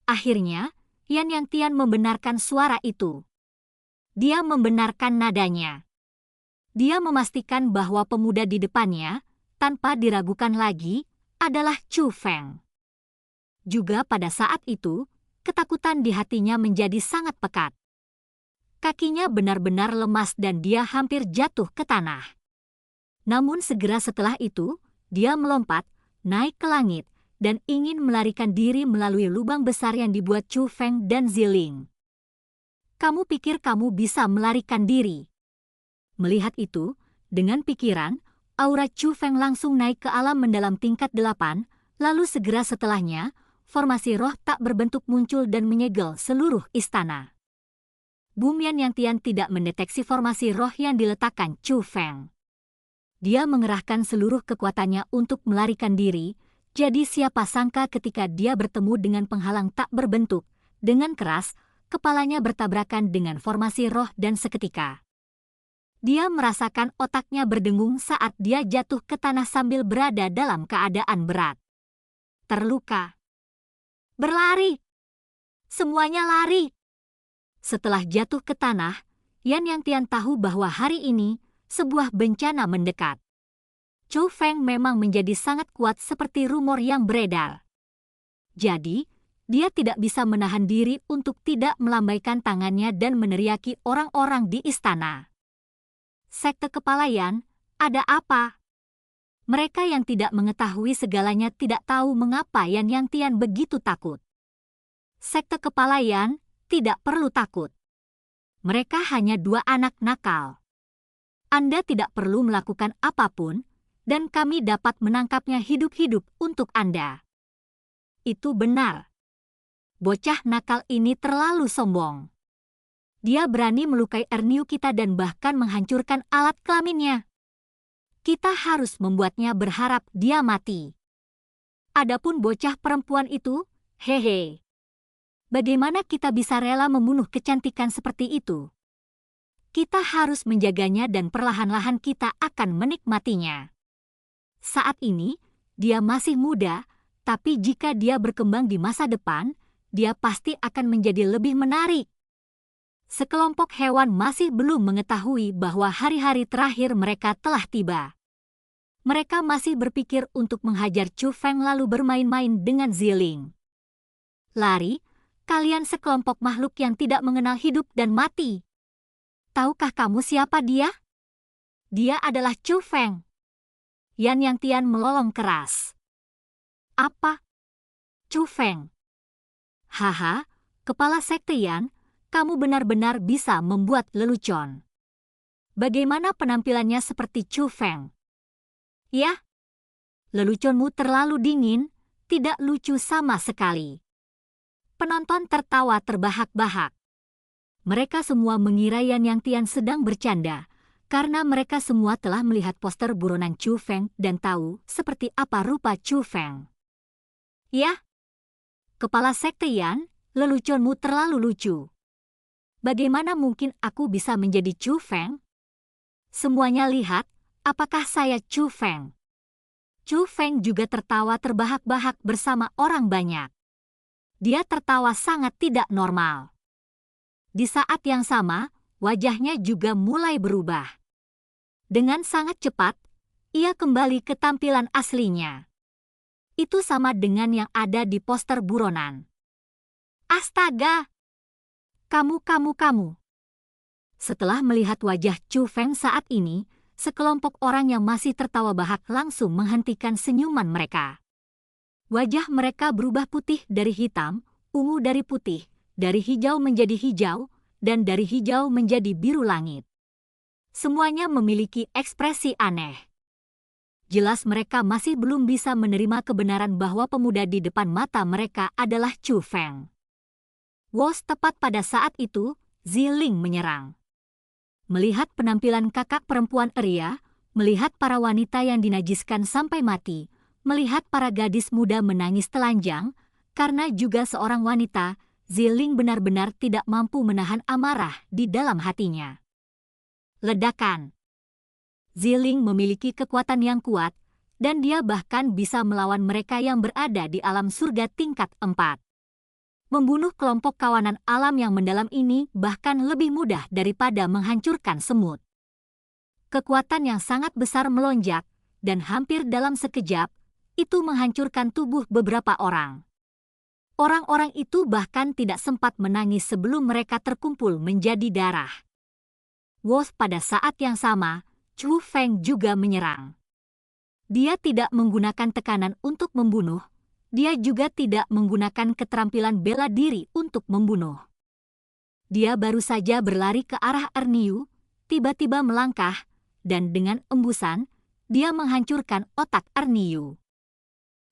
Akhirnya, Yan Yang Tian membenarkan suara itu. Dia membenarkan nadanya. Dia memastikan bahwa pemuda di depannya, tanpa diragukan lagi, adalah Chu Feng. Juga pada saat itu, ketakutan di hatinya menjadi sangat pekat. Kakinya benar-benar lemas dan dia hampir jatuh ke tanah. Namun segera setelah itu, dia melompat, naik ke langit, dan ingin melarikan diri melalui lubang besar yang dibuat Chu Feng dan Ziling. Kamu pikir kamu bisa melarikan diri? Melihat itu, dengan pikiran, aura Chu Feng langsung naik ke alam mendalam tingkat 8, lalu segera setelahnya, formasi roh tak berbentuk muncul dan menyegel seluruh istana. Yan Yang Tian tidak mendeteksi formasi roh yang diletakkan Chu Feng. Dia mengerahkan seluruh kekuatannya untuk melarikan diri, jadi siapa sangka ketika dia bertemu dengan penghalang tak berbentuk, Dengan keras, kepalanya bertabrakan dengan formasi roh dan seketika dia merasakan otaknya berdengung saat dia jatuh ke tanah sambil berada dalam keadaan berat. Terluka. Berlari. Semuanya lari. Setelah jatuh ke tanah, Yan Yang Tian tahu bahwa hari ini sebuah bencana mendekat. Chu Feng memang menjadi sangat kuat seperti rumor yang beredar. Jadi, dia tidak bisa menahan diri untuk tidak melambaikan tangannya dan meneriaki orang-orang di istana. Sekte Kepala Yan, ada apa? Mereka yang tidak mengetahui segalanya tidak tahu mengapa Yan Yang Tian begitu takut. Sekte Kepala Yan tidak perlu takut. Mereka hanya 2 anak nakal. Anda tidak perlu melakukan apapun, dan kami dapat menangkapnya hidup-hidup untuk Anda. Itu benar. Bocah nakal ini terlalu sombong. Dia berani melukai Erniu kita dan bahkan menghancurkan alat kelaminnya. Kita harus membuatnya berharap dia mati. Adapun bocah perempuan itu, hehe. Bagaimana kita bisa rela membunuh kecantikan seperti itu? Kita harus menjaganya dan perlahan-lahan kita akan menikmatinya. Saat ini, dia masih muda, tapi jika dia berkembang di masa depan, dia pasti akan menjadi lebih menarik. Sekelompok hewan masih belum mengetahui bahwa hari-hari terakhir mereka telah tiba. Mereka masih berpikir untuk menghajar Chu Feng lalu bermain-main dengan Ziling. Lari, kalian sekelompok makhluk yang tidak mengenal hidup dan mati. Tahukah kamu siapa dia? Dia adalah Chu Feng. Yan Yang Tian melolong keras. Apa? Chu Feng. Haha, kepala sekte Yan, kamu benar-benar bisa membuat lelucon. Bagaimana penampilannya seperti Chu Feng? Ya, leluconmu terlalu dingin, tidak lucu sama sekali. Penonton tertawa terbahak-bahak. Mereka semua mengira Yan Yang Tian sedang bercanda, karena mereka semua telah melihat poster buronan Chu Feng dan tahu seperti apa rupa Chu Feng. Ya, kepala sekte Yan, leluconmu terlalu lucu. Bagaimana mungkin aku bisa menjadi Chu Feng? Semuanya lihat, apakah saya Chu Feng? Chu Feng juga tertawa terbahak-bahak bersama orang banyak. Dia tertawa sangat tidak normal. Di saat yang sama, wajahnya juga mulai berubah. Dengan sangat cepat, ia kembali ke tampilan aslinya. Itu sama dengan yang ada di poster buronan. Astaga! Kamu. Setelah melihat wajah Chu Feng saat ini, sekelompok orang yang masih tertawa bahak langsung menghentikan senyuman mereka. Wajah mereka berubah putih dari hitam, ungu dari putih, dari hijau menjadi hijau, dan dari hijau menjadi biru langit. Semuanya memiliki ekspresi aneh. Jelas mereka masih belum bisa menerima kebenaran bahwa pemuda di depan mata mereka adalah Chu Feng. Tepat pada saat itu, Ziling menyerang. Melihat penampilan kakak perempuan Eria, melihat para wanita yang dinajiskan sampai mati, melihat para gadis muda menangis telanjang, karena juga seorang wanita, Ziling benar-benar tidak mampu menahan amarah di dalam hatinya. Ledakan. Ziling memiliki kekuatan yang kuat, dan dia bahkan bisa melawan mereka yang berada di alam surga tingkat 4. Membunuh kelompok kawanan alam yang mendalam ini bahkan lebih mudah daripada menghancurkan semut. Kekuatan yang sangat besar melonjak, dan hampir dalam sekejap, itu menghancurkan tubuh beberapa orang. Orang-orang itu bahkan tidak sempat menangis sebelum mereka terkumpul menjadi darah. Pada saat yang sama, Chu Feng juga menyerang. Dia tidak menggunakan tekanan untuk membunuh, dia juga tidak menggunakan keterampilan bela diri untuk membunuh. Dia baru saja berlari ke arah Erniu, tiba-tiba melangkah, dan dengan embusan, dia menghancurkan otak Erniu.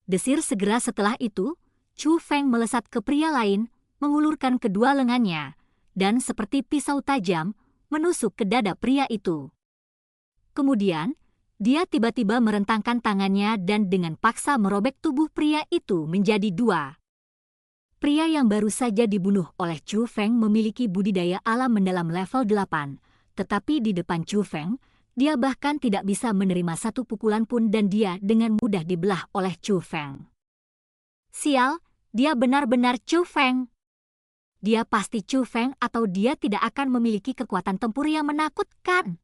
Desir segera setelah itu, Chu Feng melesat ke pria lain, mengulurkan kedua lengannya, dan seperti pisau tajam, menusuk ke dada pria itu. Kemudian, dia tiba-tiba merentangkan tangannya dan dengan paksa merobek tubuh pria itu menjadi 2. Pria yang baru saja dibunuh oleh Chu Feng memiliki budidaya alam mendalam level 8, tetapi di depan Chu Feng, dia bahkan tidak bisa menerima satu pukulan pun dan dia dengan mudah dibelah oleh Chu Feng. Sial, dia benar-benar Chu Feng. Dia pasti Chu Feng atau dia tidak akan memiliki kekuatan tempur yang menakutkan.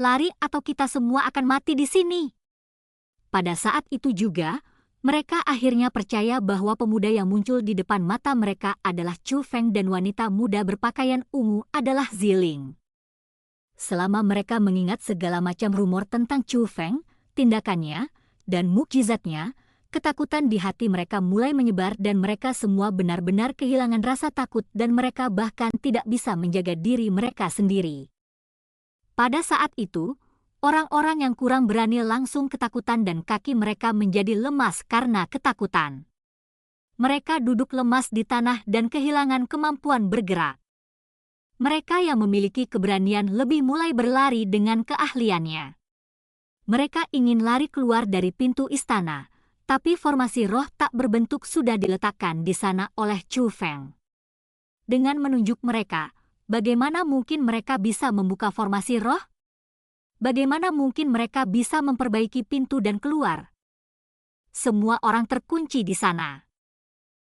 Lari atau kita semua akan mati di sini. Pada saat itu juga, mereka akhirnya percaya bahwa pemuda yang muncul di depan mata mereka adalah Chu Feng dan wanita muda berpakaian ungu adalah Ziling. Selama mereka mengingat segala macam rumor tentang Chu Feng, tindakannya, dan mukjizatnya, ketakutan di hati mereka mulai menyebar dan mereka semua benar-benar kehilangan rasa takut dan mereka bahkan tidak bisa menjaga diri mereka sendiri. Pada saat itu, orang-orang yang kurang berani langsung ketakutan dan kaki mereka menjadi lemas karena ketakutan. Mereka duduk lemas di tanah dan kehilangan kemampuan bergerak. Mereka yang memiliki keberanian lebih mulai berlari dengan keahliannya. Mereka ingin lari keluar dari pintu istana, tapi formasi roh tak berbentuk sudah diletakkan di sana oleh Chu Feng. Dengan menunjuk mereka, bagaimana mungkin mereka bisa membuka formasi roh? Bagaimana mungkin mereka bisa memperbaiki pintu dan keluar? Semua orang terkunci di sana.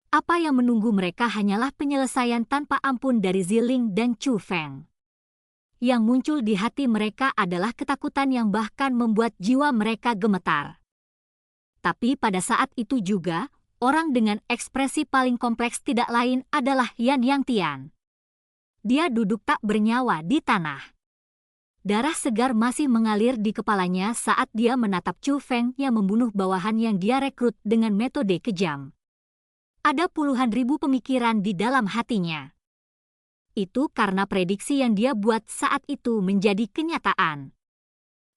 Apa yang menunggu mereka hanyalah penyelesaian tanpa ampun dari Ziling dan Chu Feng. Yang muncul di hati mereka adalah ketakutan yang bahkan membuat jiwa mereka gemetar. Tapi pada saat itu juga, orang dengan ekspresi paling kompleks tidak lain adalah Yan Yangtian. Dia duduk tak bernyawa di tanah. Darah segar masih mengalir di kepalanya saat dia menatap Chu Feng yang membunuh bawahan yang dia rekrut dengan metode kejam. Ada puluhan ribu pemikiran di dalam hatinya. Itu karena prediksi yang dia buat saat itu menjadi kenyataan.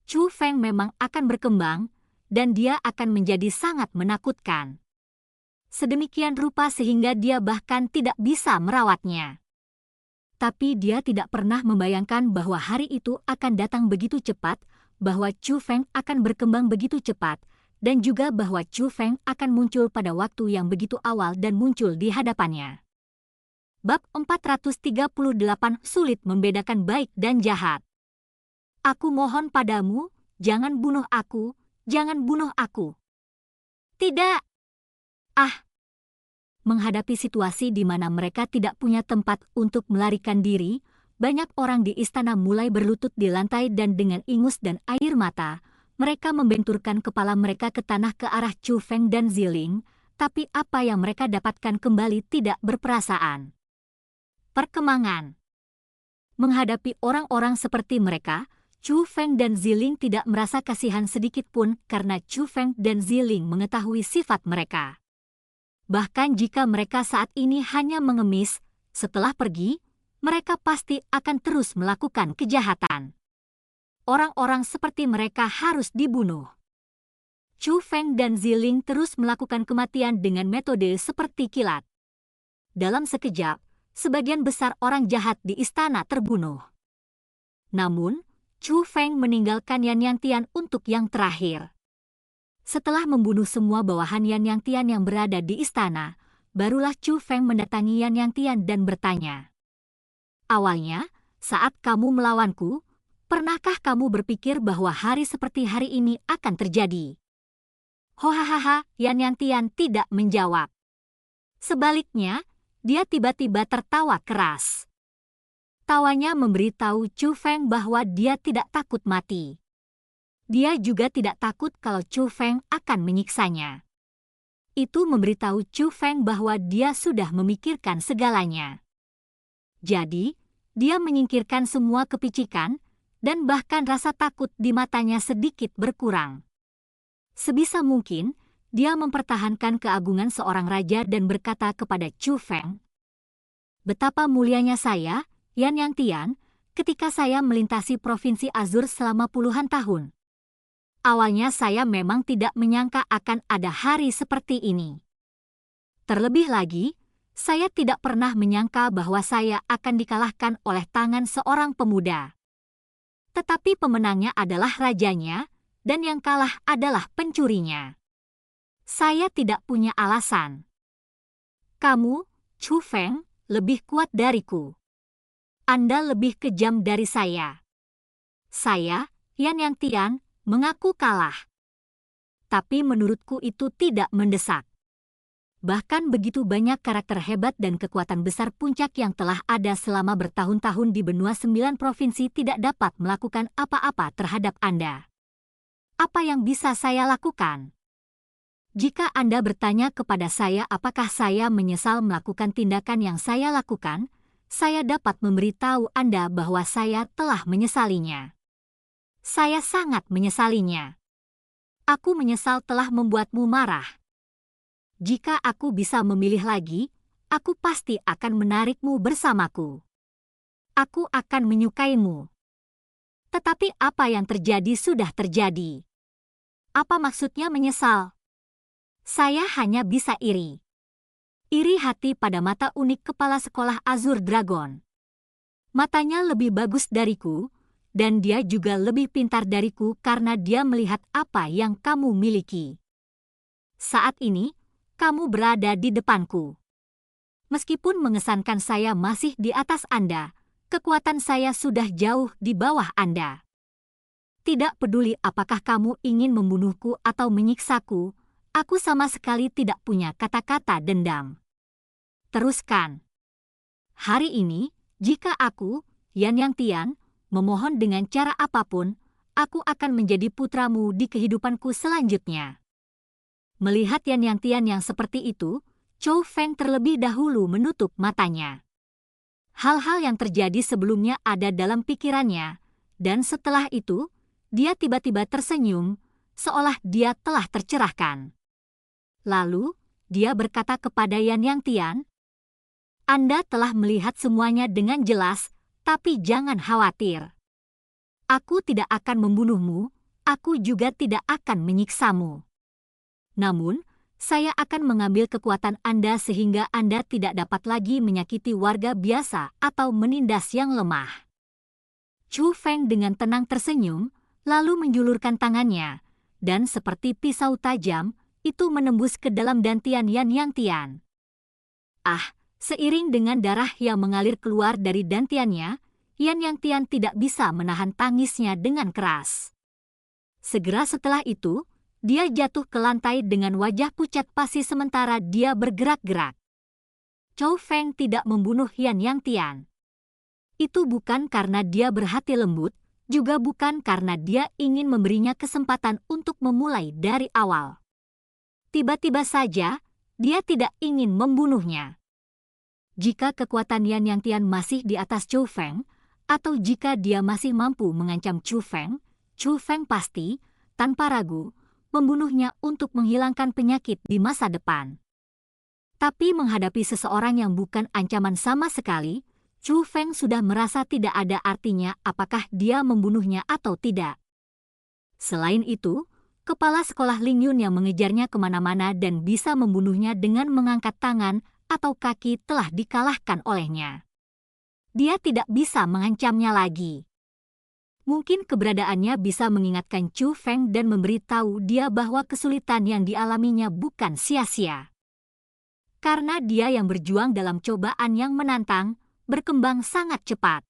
Chu Feng memang akan berkembang, dan dia akan menjadi sangat menakutkan. Sedemikian rupa sehingga dia bahkan tidak bisa merawatnya. Tapi dia tidak pernah membayangkan bahwa hari itu akan datang begitu cepat, bahwa Chu Feng akan berkembang begitu cepat, dan juga bahwa Chu Feng akan muncul pada waktu yang begitu awal dan muncul di hadapannya. Bab 438 sulit membedakan baik dan jahat. Aku mohon padamu, jangan bunuh aku, jangan bunuh aku. Tidak. Menghadapi situasi di mana mereka tidak punya tempat untuk melarikan diri, banyak orang di istana mulai berlutut di lantai dan dengan ingus dan air mata, mereka membenturkan kepala mereka ke tanah ke arah Chu Feng dan Ziling, tapi apa yang mereka dapatkan kembali tidak berperasaan. Perkembangan. Menghadapi orang-orang seperti mereka, Chu Feng dan Ziling tidak merasa kasihan sedikit pun karena Chu Feng dan Ziling mengetahui sifat mereka. Bahkan jika mereka saat ini hanya mengemis, setelah pergi, mereka pasti akan terus melakukan kejahatan. Orang-orang seperti mereka harus dibunuh. Chu Feng dan Ziling terus melakukan kematian dengan metode seperti kilat. Dalam sekejap, sebagian besar orang jahat di istana terbunuh. Namun, Chu Feng meninggalkan Yan Yangtian untuk yang terakhir. Setelah membunuh semua bawahan Yan Yangtian yang berada di istana, barulah Chu Feng mendatangi Yan Yangtian dan bertanya. Awalnya, saat kamu melawanku, pernahkah kamu berpikir bahwa hari seperti hari ini akan terjadi? Hohahaha, Yan Yangtian tidak menjawab. Sebaliknya, dia tiba-tiba tertawa keras. Tawanya memberitahu Chu Feng bahwa dia tidak takut mati. Dia juga tidak takut kalau Chu Feng akan menyiksanya. Itu memberitahu Chu Feng bahwa dia sudah memikirkan segalanya. Jadi, dia menyingkirkan semua kepicikan, dan bahkan rasa takut di matanya sedikit berkurang. Sebisa mungkin, dia mempertahankan keagungan seorang raja dan berkata kepada Chu Feng, "Betapa mulianya saya, Yan Yangtian, ketika saya melintasi Provinsi Azur selama puluhan tahun. Awalnya saya memang tidak menyangka akan ada hari seperti ini. Terlebih lagi, saya tidak pernah menyangka bahwa saya akan dikalahkan oleh tangan seorang pemuda. Tetapi pemenangnya adalah rajanya, dan yang kalah adalah pencurinya. Saya tidak punya alasan. Kamu, Chu Feng, lebih kuat dariku. Anda lebih kejam dari saya. Saya, Yan Yang Tian, mengaku kalah. Tapi menurutku itu tidak mendesak. Bahkan begitu banyak karakter hebat dan kekuatan besar puncak yang telah ada selama bertahun-tahun di benua 9 provinsi tidak dapat melakukan apa-apa terhadap Anda. Apa yang bisa saya lakukan? Jika Anda bertanya kepada saya apakah saya menyesal melakukan tindakan yang saya lakukan, saya dapat memberitahu Anda bahwa saya telah menyesalinya. Saya sangat menyesalinya. Aku menyesal telah membuatmu marah. Jika aku bisa memilih lagi, aku pasti akan menarikmu bersamaku. Aku akan menyukaimu. Tetapi apa yang terjadi sudah terjadi. Apa maksudnya menyesal? Saya hanya bisa iri. Iri hati pada mata unik kepala sekolah Azure Dragon. Matanya lebih bagus dariku, dan dia juga lebih pintar dariku karena dia melihat apa yang kamu miliki. Saat ini, kamu berada di depanku. Meskipun mengesankan saya masih di atas Anda, kekuatan saya sudah jauh di bawah Anda. Tidak peduli apakah kamu ingin membunuhku atau menyiksaku, aku sama sekali tidak punya kata-kata dendam. Teruskan. Hari ini, jika aku, Yan Yang Tian, memohon dengan cara apapun, aku akan menjadi putramu di kehidupanku selanjutnya. Melihat Yan Yang Tian yang seperti itu, Chu Feng terlebih dahulu menutup matanya. Hal-hal yang terjadi sebelumnya ada dalam pikirannya, dan setelah itu, dia tiba-tiba tersenyum, seolah dia telah tercerahkan. Lalu, dia berkata kepada Yan Yang Tian, Anda telah melihat semuanya dengan jelas, tapi jangan khawatir. Aku tidak akan membunuhmu, aku juga tidak akan menyiksamu. Namun, saya akan mengambil kekuatan Anda sehingga Anda tidak dapat lagi menyakiti warga biasa atau menindas yang lemah. Chu Feng dengan tenang tersenyum, lalu menjulurkan tangannya, dan seperti pisau tajam, itu menembus ke dalam dantian Yan Yang Tian. Seiring dengan darah yang mengalir keluar dari dantiannya, Yan Yang Tian tidak bisa menahan tangisnya dengan keras. Segera setelah itu, dia jatuh ke lantai dengan wajah pucat pasi sementara dia bergerak-gerak. Chu Feng tidak membunuh Yan Yang Tian. Itu bukan karena dia berhati lembut, juga bukan karena dia ingin memberinya kesempatan untuk memulai dari awal. Tiba-tiba saja, dia tidak ingin membunuhnya. Jika kekuatan Yan Yang Tian masih di atas Chu Feng, atau jika dia masih mampu mengancam Chu Feng pasti, tanpa ragu, membunuhnya untuk menghilangkan penyakit di masa depan. Tapi menghadapi seseorang yang bukan ancaman sama sekali, Chu Feng sudah merasa tidak ada artinya apakah dia membunuhnya atau tidak. Selain itu, kepala sekolah Ling Yun yang mengejarnya kemana-mana dan bisa membunuhnya dengan mengangkat tangan atau kaki telah dikalahkan olehnya. Dia tidak bisa mengancamnya lagi. Mungkin keberadaannya bisa mengingatkan Chu Feng dan memberitahu dia bahwa kesulitan yang dialaminya bukan sia-sia. Karena dia yang berjuang dalam cobaan yang menantang, berkembang sangat cepat.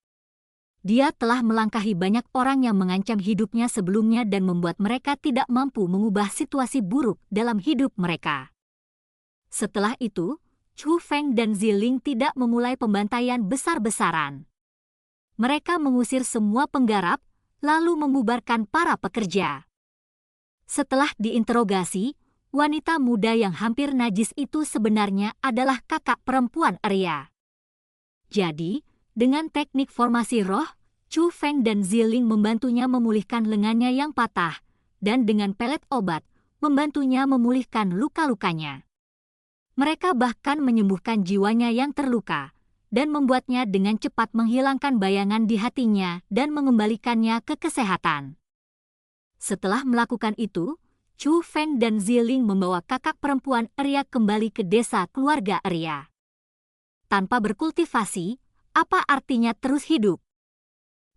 Dia telah melangkahi banyak orang yang mengancam hidupnya sebelumnya dan membuat mereka tidak mampu mengubah situasi buruk dalam hidup mereka. Setelah itu, Chu Feng dan Ziling tidak memulai pembantaian besar-besaran. Mereka mengusir semua penggarap, lalu membubarkan para pekerja. Setelah diinterogasi, wanita muda yang hampir najis itu sebenarnya adalah kakak perempuan Arya. Jadi, dengan teknik formasi roh, Chu Feng dan Ziling membantunya memulihkan lengannya yang patah, dan dengan pelet obat, membantunya memulihkan luka-lukanya. Mereka bahkan menyembuhkan jiwanya yang terluka, dan membuatnya dengan cepat menghilangkan bayangan di hatinya dan mengembalikannya ke kesehatan. Setelah melakukan itu, Chu Feng dan Ziling membawa kakak perempuan Arya kembali ke desa keluarga Arya. Tanpa berkultivasi, apa artinya terus hidup?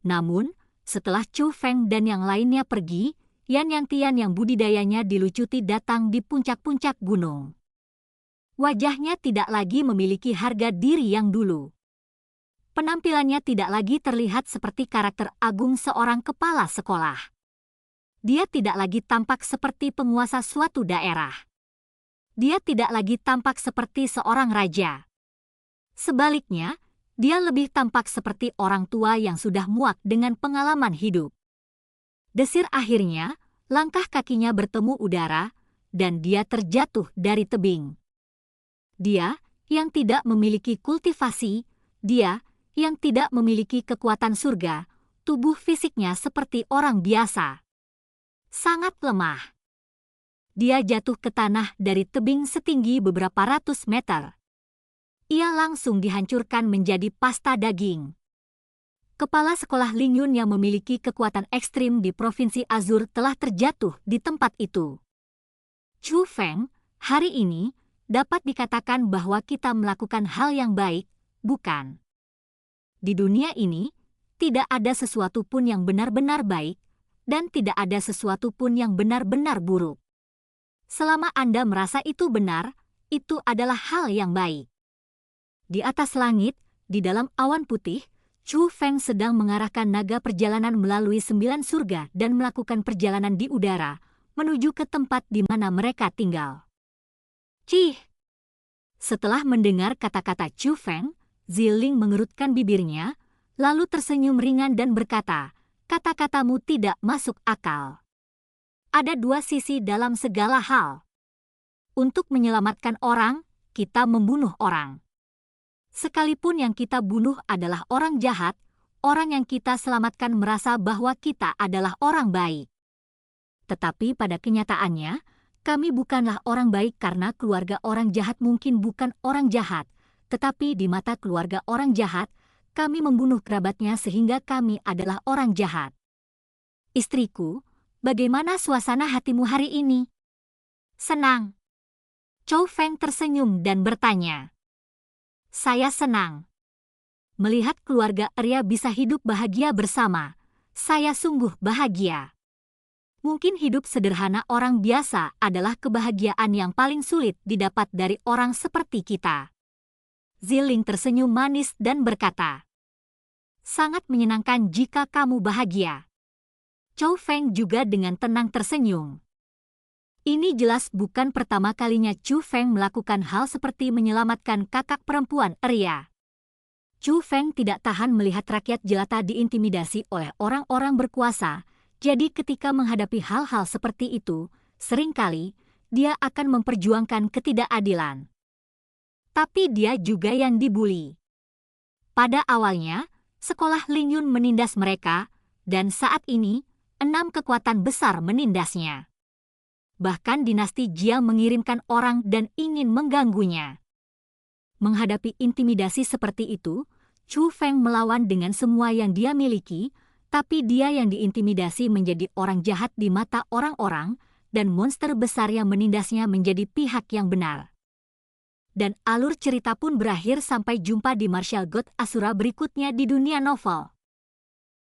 Namun, setelah Chu Feng dan yang lainnya pergi, Yan Yang Tian yang budidayanya dilucuti datang di puncak-puncak gunung. Wajahnya tidak lagi memiliki harga diri yang dulu. Penampilannya tidak lagi terlihat seperti karakter agung seorang kepala sekolah. Dia tidak lagi tampak seperti penguasa suatu daerah. Dia tidak lagi tampak seperti seorang raja. Sebaliknya, dia lebih tampak seperti orang tua yang sudah muak dengan pengalaman hidup. Desir akhirnya, langkah kakinya bertemu udara, dan dia terjatuh dari tebing. Dia yang tidak memiliki kultivasi, dia yang tidak memiliki kekuatan surga, tubuh fisiknya seperti orang biasa. Sangat lemah. Dia jatuh ke tanah dari tebing setinggi beberapa ratus meter. Ia langsung dihancurkan menjadi pasta daging. Kepala sekolah Ling Yun yang memiliki kekuatan ekstrim di Provinsi Azur telah terjatuh di tempat itu. Chu Feng, hari ini, dapat dikatakan bahwa kita melakukan hal yang baik, bukan? Di dunia ini, tidak ada sesuatu pun yang benar-benar baik, dan tidak ada sesuatu pun yang benar-benar buruk. Selama Anda merasa itu benar, itu adalah hal yang baik. Di atas langit, di dalam awan putih, Chu Feng sedang mengarahkan naga perjalanan melalui 9 surga dan melakukan perjalanan di udara, menuju ke tempat di mana mereka tinggal. Cih! Setelah mendengar kata-kata Chu Feng, Ziling mengerutkan bibirnya, lalu tersenyum ringan dan berkata, kata-katamu tidak masuk akal. Ada dua sisi dalam segala hal. Untuk menyelamatkan orang, kita membunuh orang. Sekalipun yang kita bunuh adalah orang jahat, orang yang kita selamatkan merasa bahwa kita adalah orang baik. Tetapi pada kenyataannya, kami bukanlah orang baik karena keluarga orang jahat mungkin bukan orang jahat, tetapi di mata keluarga orang jahat, kami membunuh kerabatnya sehingga kami adalah orang jahat. Istriku, bagaimana suasana hatimu hari ini? Senang. Chu Feng tersenyum dan bertanya. Saya senang. Melihat keluarga Arya bisa hidup bahagia bersama, saya sungguh bahagia. Mungkin hidup sederhana orang biasa adalah kebahagiaan yang paling sulit didapat dari orang seperti kita. Ziling tersenyum manis dan berkata, sangat menyenangkan jika kamu bahagia. Chu Feng juga dengan tenang tersenyum. Ini jelas bukan pertama kalinya Chu Feng melakukan hal seperti menyelamatkan kakak perempuan Arya. Chu Feng tidak tahan melihat rakyat jelata diintimidasi oleh orang-orang berkuasa, jadi ketika menghadapi hal-hal seperti itu, seringkali dia akan memperjuangkan ketidakadilan. Tapi dia juga yang dibuli. Pada awalnya, sekolah Ling Yun menindas mereka, dan saat ini, 6 kekuatan besar menindasnya. Bahkan dinasti Jia mengirimkan orang dan ingin mengganggunya. Menghadapi intimidasi seperti itu, Chu Feng melawan dengan semua yang dia miliki, tapi dia yang diintimidasi menjadi orang jahat di mata orang-orang, dan monster besar yang menindasnya menjadi pihak yang benar. Dan alur cerita pun berakhir sampai jumpa di Martial God Asura berikutnya di dunia novel.